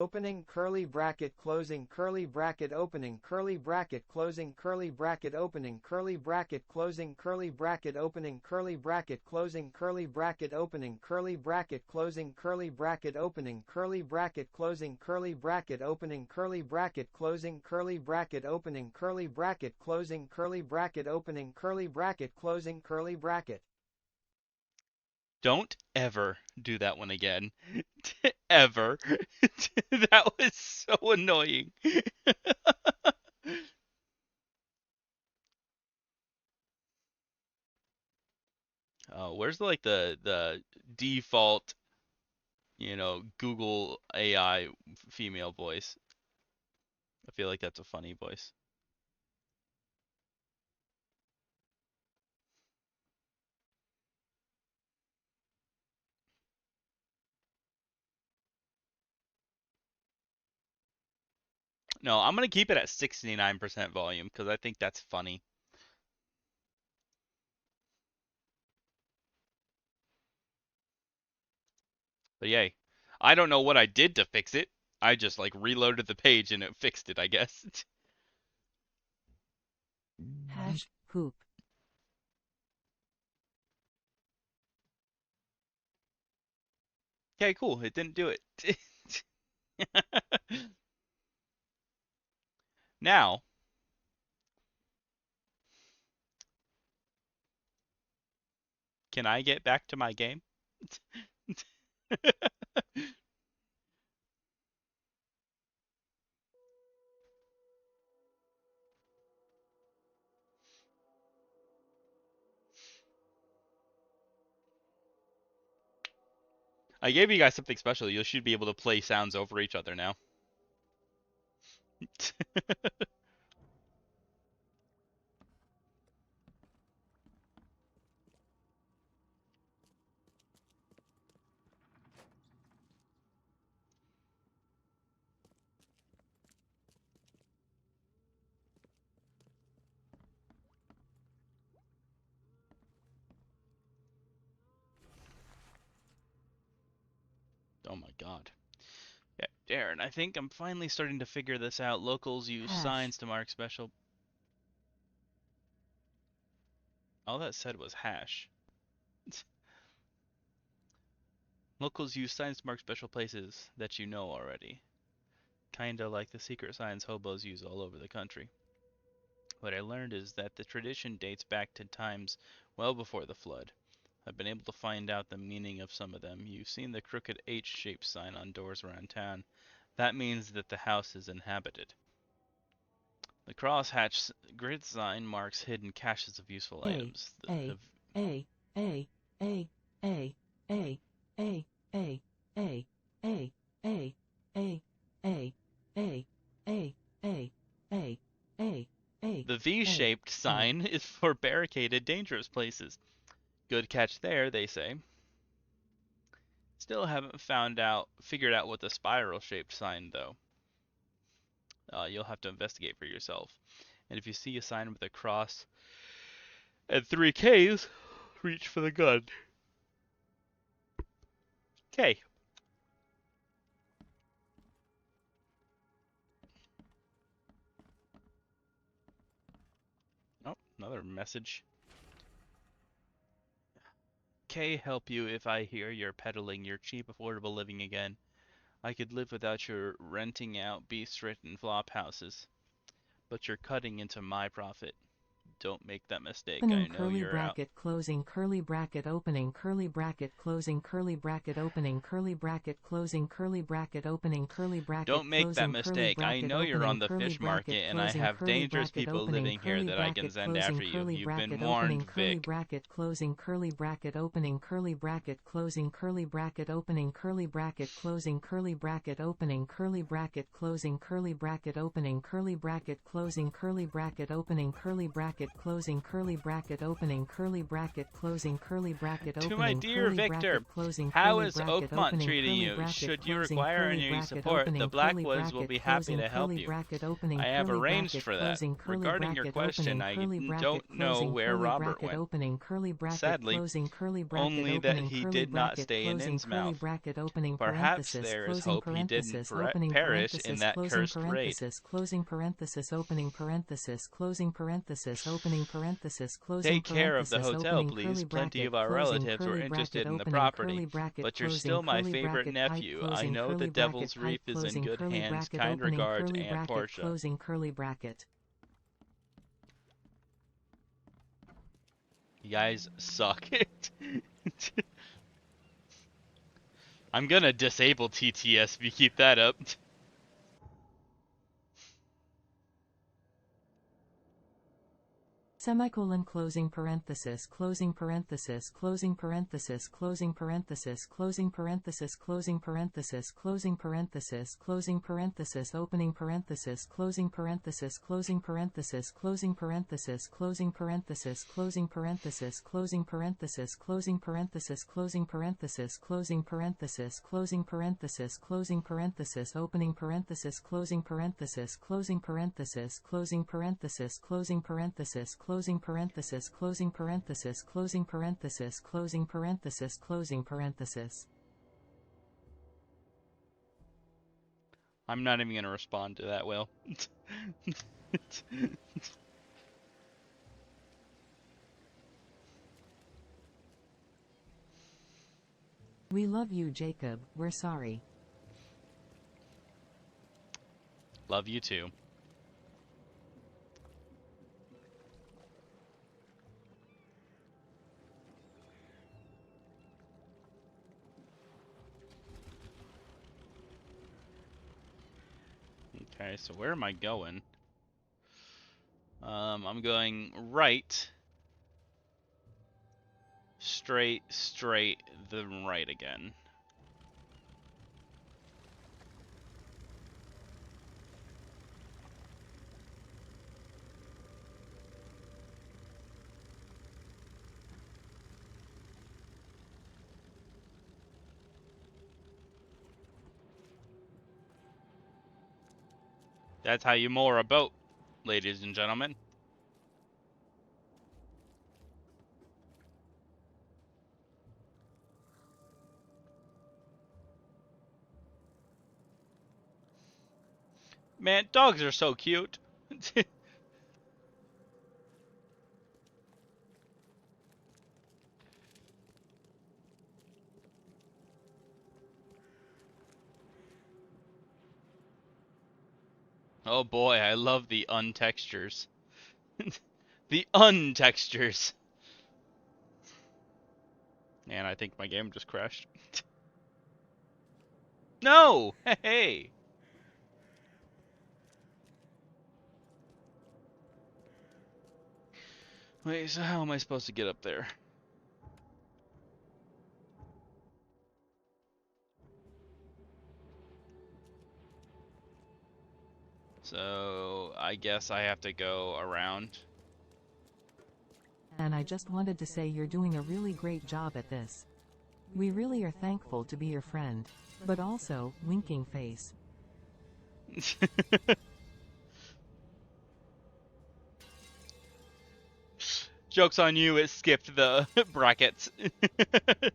Opening curly bracket closing curly bracket opening curly bracket closing curly bracket opening curly bracket closing curly bracket opening curly bracket closing curly bracket opening curly bracket closing curly bracket opening curly bracket closing curly bracket opening curly bracket closing curly bracket opening curly bracket closing curly bracket opening curly bracket closing curly bracket. Don't ever do that one again. Ever. That was so annoying. Oh, where's like the default, Google AI female voice? I feel like that's a funny voice. No, I'm gonna keep it at 69% volume because I think that's funny. But yay. I don't know what I did to fix it. I just like reloaded the page and it fixed it, I guess. Hash poop. Okay, cool. It didn't do it. Now, can I get back to my game? I gave you guys something special. You should be able to play sounds over each other now. Oh my god. Yeah, Darren, I think I'm finally starting to figure this out. Locals use signs to mark special... All that said was hash. Locals use signs to mark special places that you know already. Kinda like the secret signs hobos use all over the country. What I learned is that the tradition dates back to times well before the flood. I've been able to find out the meaning of some of them. You've seen the crooked H-shaped sign on doors around town. That means that the house is inhabited. The crosshatch grid sign marks hidden caches of useful items. A, A, A, A, A, A, A, A, A, A, A, A, A, A, A, A, A, A, A. The V-shaped sign is for barricaded, dangerous places. Good catch there, they say. Still haven't figured out what the spiral-shaped sign, though. You'll have to investigate for yourself. And if you see a sign with a cross and 3 Ks, reach for the gun. Okay. Oh, another message. K help you if I hear you're peddling your cheap, affordable living again. I could live without your renting out beast-ridden flop houses. But you're cutting into my profit. Don't make that mistake. Opening I know curly you're out. bracket, closing curly bracket, opening curly bracket, closing curly bracket, opening curly bracket, closing curly bracket, opening curly bracket, Don't make that closing curly mistake. I bracket, know you're on opening the curly fish bracket, market, and I closing have curly dangerous bracket, people opening living here curly that I can bracket, send closing after you. curly You've been bracket, warned, opening curly Vic. bracket, closing curly bracket, opening curly bracket, closing curly bracket, opening curly bracket, closing curly bracket, opening curly bracket, closing curly bracket, opening curly bracket, closing curly bracket, opening curly bracket, closing curly bracket, opening curly bracket, closing curly bracket, To my opening dear curly Victor, bracket, closing how curly is bracket, Oakmont opening treating curly you? bracket, Should you closing require curly any bracket, support, the opening curly Blackwoods will bracket, be happy closing to help curly you. bracket, opening I have curly arranged bracket, for that. closing curly Regarding your bracket, question, opening I curly bracket, don't know closing where curly Robert bracket, went. opening curly bracket, Sadly, closing curly bracket, only that opening he curly did not bracket, stay in closing curly Innsmouth. bracket, opening Perhaps parenthesis, there is closing hope he didn't parenthesis, opening perish in parenthesis, that closing cursed raid. parenthesis, closing parenthesis, opening parenthesis, closing parenthesis, opening parenthesis, closing Take care of the parenthesis, hotel, opening curly please. Plenty bracket, of our closing relatives were curly interested bracket, in the opening property. curly bracket, But you're closing still my curly favorite bracket, pipe, nephew. I closing know the curly bracket, Devil's pipe, Reef is in closing good curly hands. bracket, Kind opening regards, curly Aunt bracket, Portia. closing curly bracket. You guys suck. I'm gonna disable TTS if you keep that up. Semicolon closing parenthesis closing parenthesis closing parenthesis closing parenthesis closing parenthesis closing parenthesis closing parenthesis closing parenthesis opening parenthesis closing parenthesis closing parenthesis closing parenthesis closing parenthesis closing parenthesis closing parenthesis closing parenthesis closing parenthesis closing parenthesis closing parenthesis closing parenthesis opening parenthesis closing parenthesis closing parenthesis closing parenthesis closing parenthesis closing parenthesis closing parenthesis closing parenthesis closing parenthesis closing parenthesis. I'm not even going to respond to that, Will. We love you, Jacob. We're sorry. Love you too. Okay, so where am I going? I'm going right, straight, then right again. That's how you moor a boat, ladies and gentlemen. Man, dogs are so cute. Oh boy, I love the untextures. The untextures. And I think my game just crashed. No! Hey! Wait, so how am I supposed to get up there? So, I guess I have to go around. And I just wanted to say you're doing a really great job at this. We really are thankful to be your friend. But also, winking face. Joke's on you, it skipped the brackets.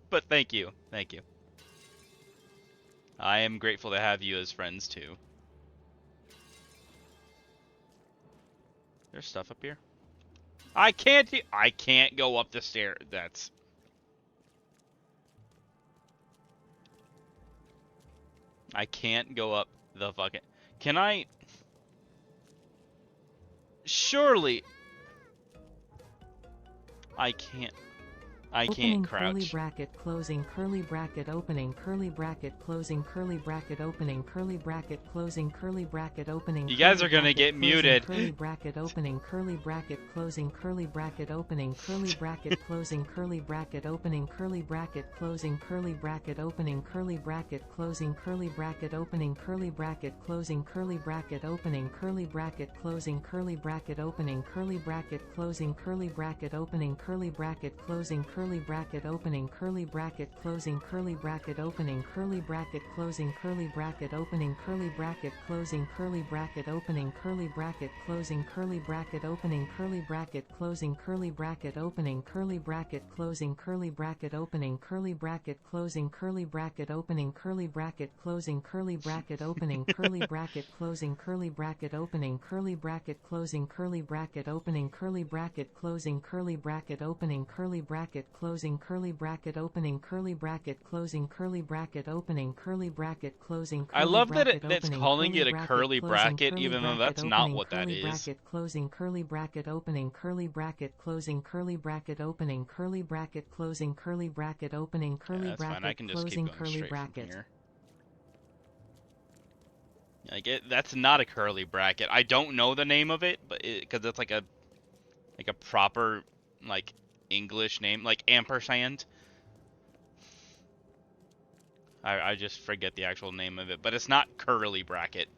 But thank you. Thank you. I am grateful to have you as friends too. There's stuff up here. I can't go up the stairs. That's... I can't go up the fucking... Can I... Surely... I can't Opening crouch. curly bracket closing curly bracket opening curly bracket closing curly bracket opening curly bracket closing curly bracket opening. You guys are gonna get muted. Curly bracket opening curly bracket closing curly bracket opening curly bracket closing curly bracket opening curly bracket closing curly bracket opening curly bracket closing curly bracket opening curly bracket closing curly bracket opening curly bracket closing curly bracket opening curly bracket closing curly bracket opening curly bracket closing curly bracket opening curly bracket closing curly bracket opening curly bracket closing curly bracket opening curly bracket closing curly bracket opening curly bracket closing curly bracket opening curly bracket closing curly bracket opening curly bracket closing curly bracket opening curly bracket closing curly bracket opening curly bracket closing curly bracket opening curly bracket closing curly bracket opening curly bracket closing curly bracket opening curly bracket closing curly bracket opening curly bracket closing curly bracket opening curly bracket closing curly bracket opening curly bracket closing. I love that it's calling it a curly bracket, even though that's not what that is. Bracket closing curly bracket opening curly bracket closing curly bracket opening curly bracket closing curly bracket opening curly bracket closing curly bracket. Like that's not a curly bracket. I don't know the name of it, but because it's like a Like a proper, like, English name, like ampersand. I just forget the actual name of it, but it's not curly bracket.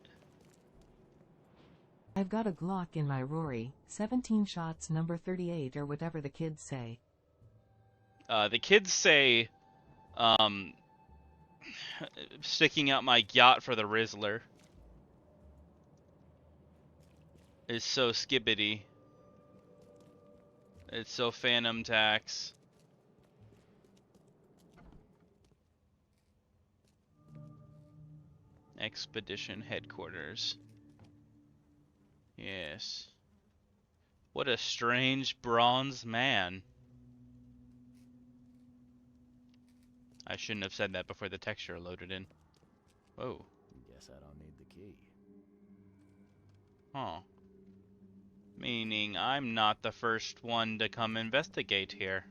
I've got a Glock in my Rory, 17 shots number 38 or whatever the kids say. The kids say, sticking out my yacht for the Rizzler is so skibbity. It's so Phantom Tax. Expedition headquarters. Yes. What a strange bronze man. I shouldn't have said that before the texture loaded in. Whoa. Guess I don't need the key. Huh. Meaning I'm not the first one to come investigate here.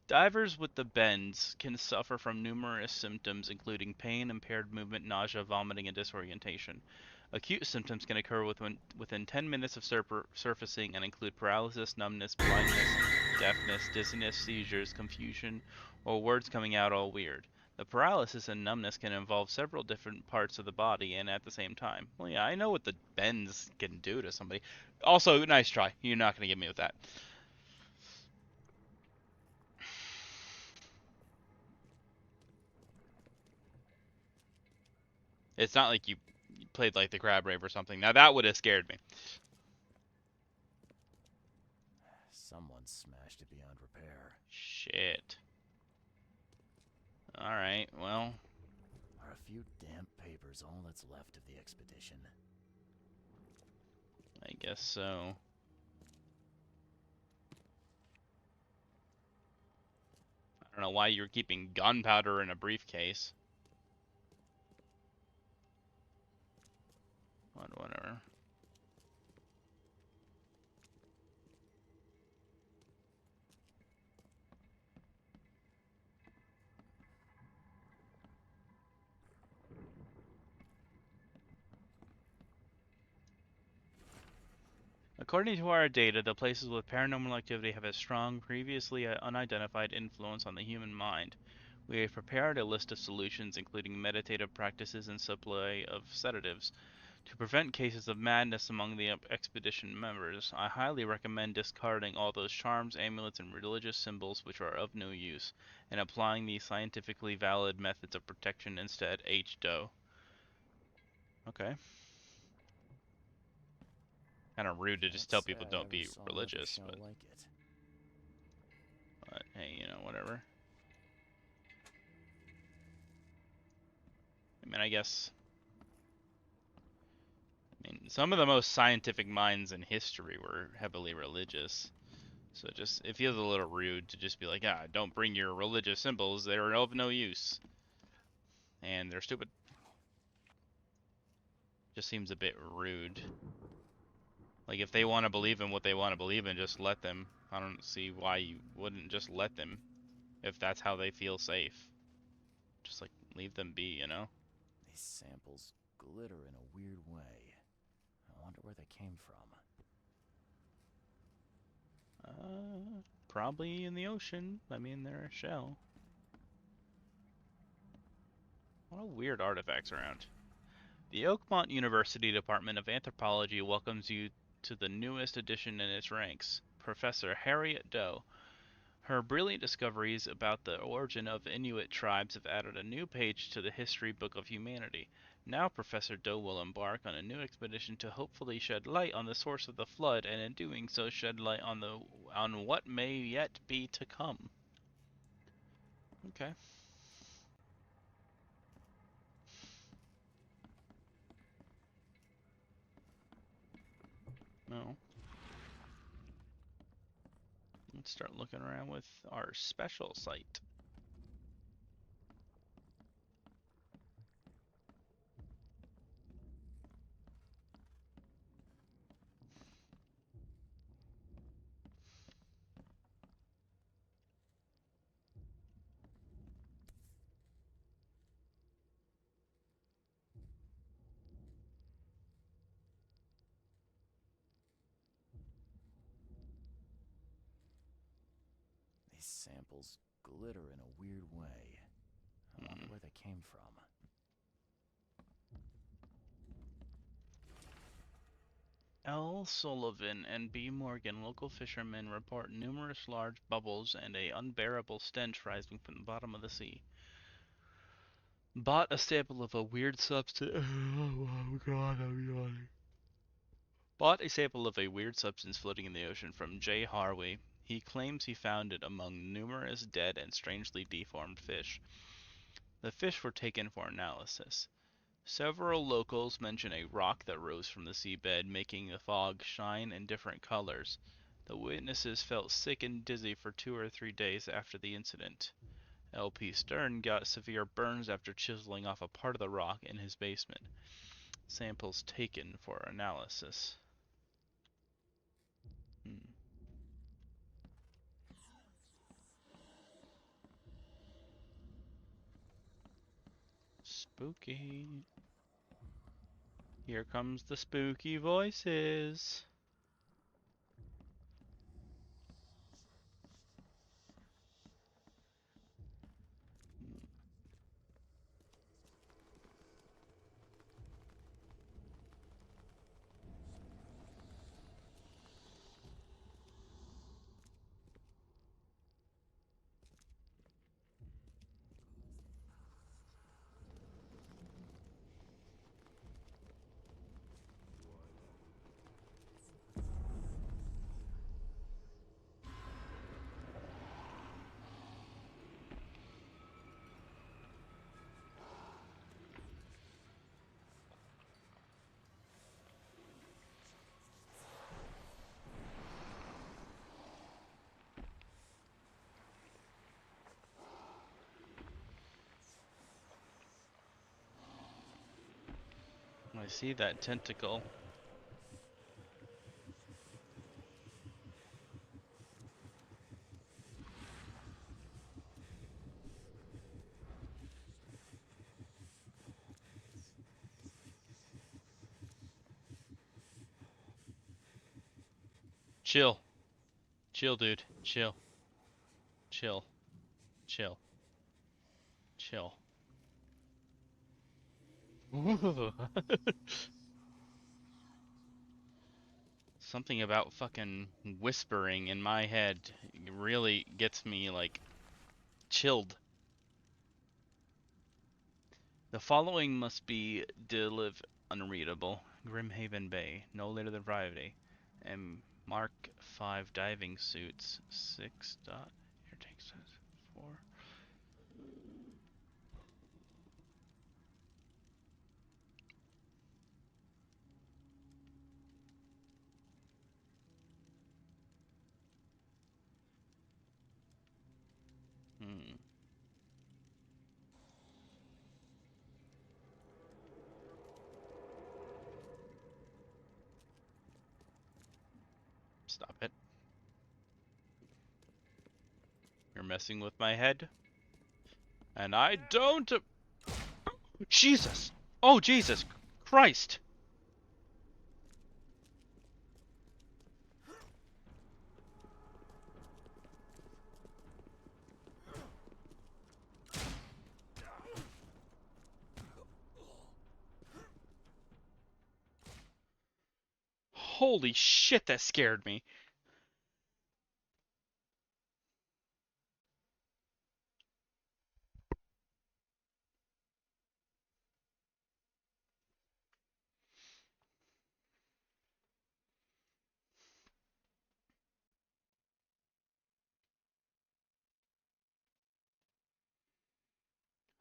Divers with the bends can suffer from numerous symptoms including pain, impaired movement, nausea, vomiting, and disorientation. Acute symptoms can occur within 10 minutes of surfacing and include paralysis, numbness, blindness, deafness, dizziness, seizures, confusion, or words coming out all weird. The paralysis and numbness can involve several different parts of the body and at the same time. Well, yeah, I know what the bends can do to somebody. Also, nice try. You're not going to get me with that. It's not like you played like the Crab Rave or something. Now that would have scared me. Someone smashed it beyond repair. Shit. Alright, well. Are a few damp papers all that's left of the expedition? I guess so. I don't know why you're keeping gunpowder in a briefcase. Whatever. According to our data, the places with paranormal activity have a strong, previously unidentified influence on the human mind. We have prepared a list of solutions, including meditative practices and supply of sedatives. To prevent cases of madness among the expedition members, I highly recommend discarding all those charms, amulets, and religious symbols which are of no use, and applying the scientifically valid methods of protection instead. H. Doe. Okay. Kind of rude to just tell people don't be religious, but... Like it. But hey, you know, whatever. I mean, I guess... I mean, some of the most scientific minds in history were heavily religious. So just, it feels a little rude to just be like, ah, don't bring your religious symbols, they're of no use. And they're stupid. Just seems a bit rude. Like, if they want to believe in what they want to believe in, just let them. I don't see why you wouldn't just let them, if that's how they feel safe. Just, like, leave them be, you know? These samples glitter in a weird way. I wonder where they came from. Probably in the ocean. I mean, they're a shell. A lot of weird artifacts around. The Oakmont University Department of Anthropology welcomes you to the newest addition in its ranks, Professor Harriet Doe. Her brilliant discoveries about the origin of Inuit tribes have added a new page to the history book of humanity. Now Professor Doe will embark on a new expedition to hopefully shed light on the source of the flood, and in doing so shed light on what may yet be to come. Okay. Well, let's start looking around with our special site. samples glitter in a weird way. I wonder where they came from. L. Sullivan and B. Morgan, local fishermen, report numerous large bubbles and a unbearable stench rising from the bottom of the sea. Bought a sample of a weird substance. Oh god, I'm yawning. Bought a sample of a weird substance floating in the ocean from J. Harvey. He claims he found it among numerous dead and strangely deformed fish. The fish were taken for analysis. Several locals mention a rock that rose from the seabed, making the fog shine in different colors. The witnesses felt sick and dizzy for 2 or 3 days after the incident. L.P. Stern got severe burns after chiseling off a part of the rock in his basement. Samples taken for analysis. Spooky. Here comes the spooky voices. I see that tentacle. Chill. Chill, dude. Chill. Chill. Chill. Chill. Something about fucking whispering in my head really gets me, like, chilled. The following must be unreadable. Grimhaven Bay, no later than Friday. And Mark 5 diving suits. 6 dot. Here takes us 4. Stop it. You're messing with my head. And I don't... Jesus! Oh, Jesus Christ! Holy shit, that scared me.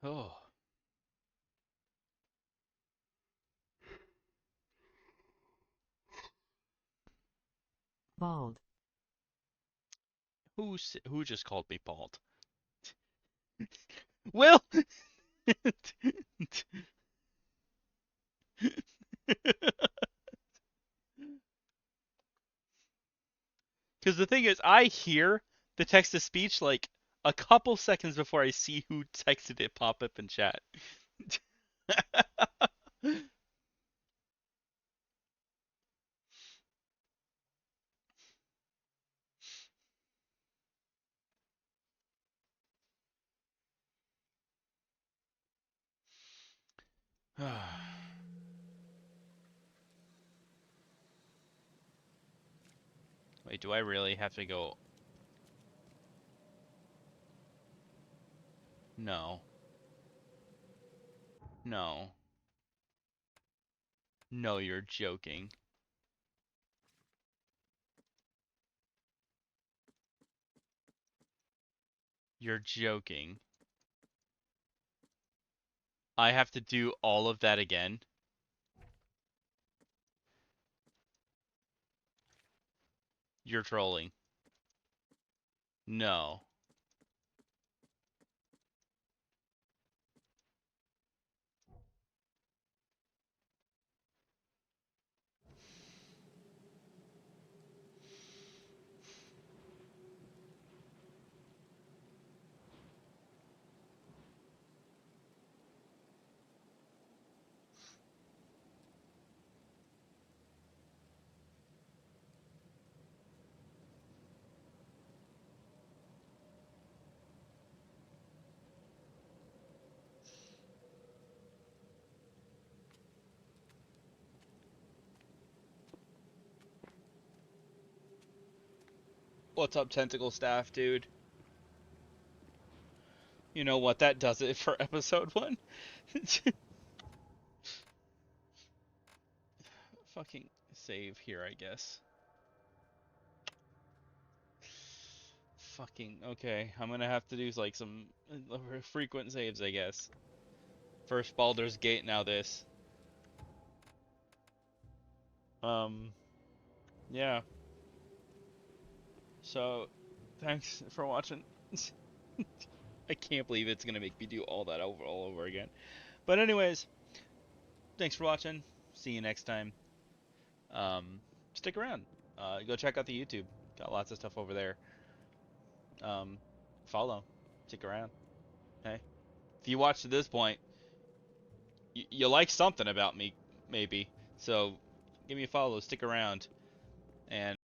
Oh. Bald. Who just called me bald? Will! Because the thing is, I hear the text-to-speech like a couple seconds before I see who texted it pop up in chat. Wait, do I really have to go? No. No. No, you're joking. You're joking. I have to do all of that again? You're trolling. No. What's up, Tentacle Staff, dude? You know what? That does it for episode 1. Fucking save here, I guess. Fucking, okay. I'm gonna have to do like some frequent saves, I guess. First Baldur's Gate, now this. Yeah. So, thanks for watching. I can't believe it's gonna make me do all that all over again. But anyways, thanks for watching. See you next time. Stick around. Go check out the YouTube. Got lots of stuff over there. Follow. Stick around. Okay. If you watch to this point, you like something about me, maybe. So, give me a follow. Stick around. And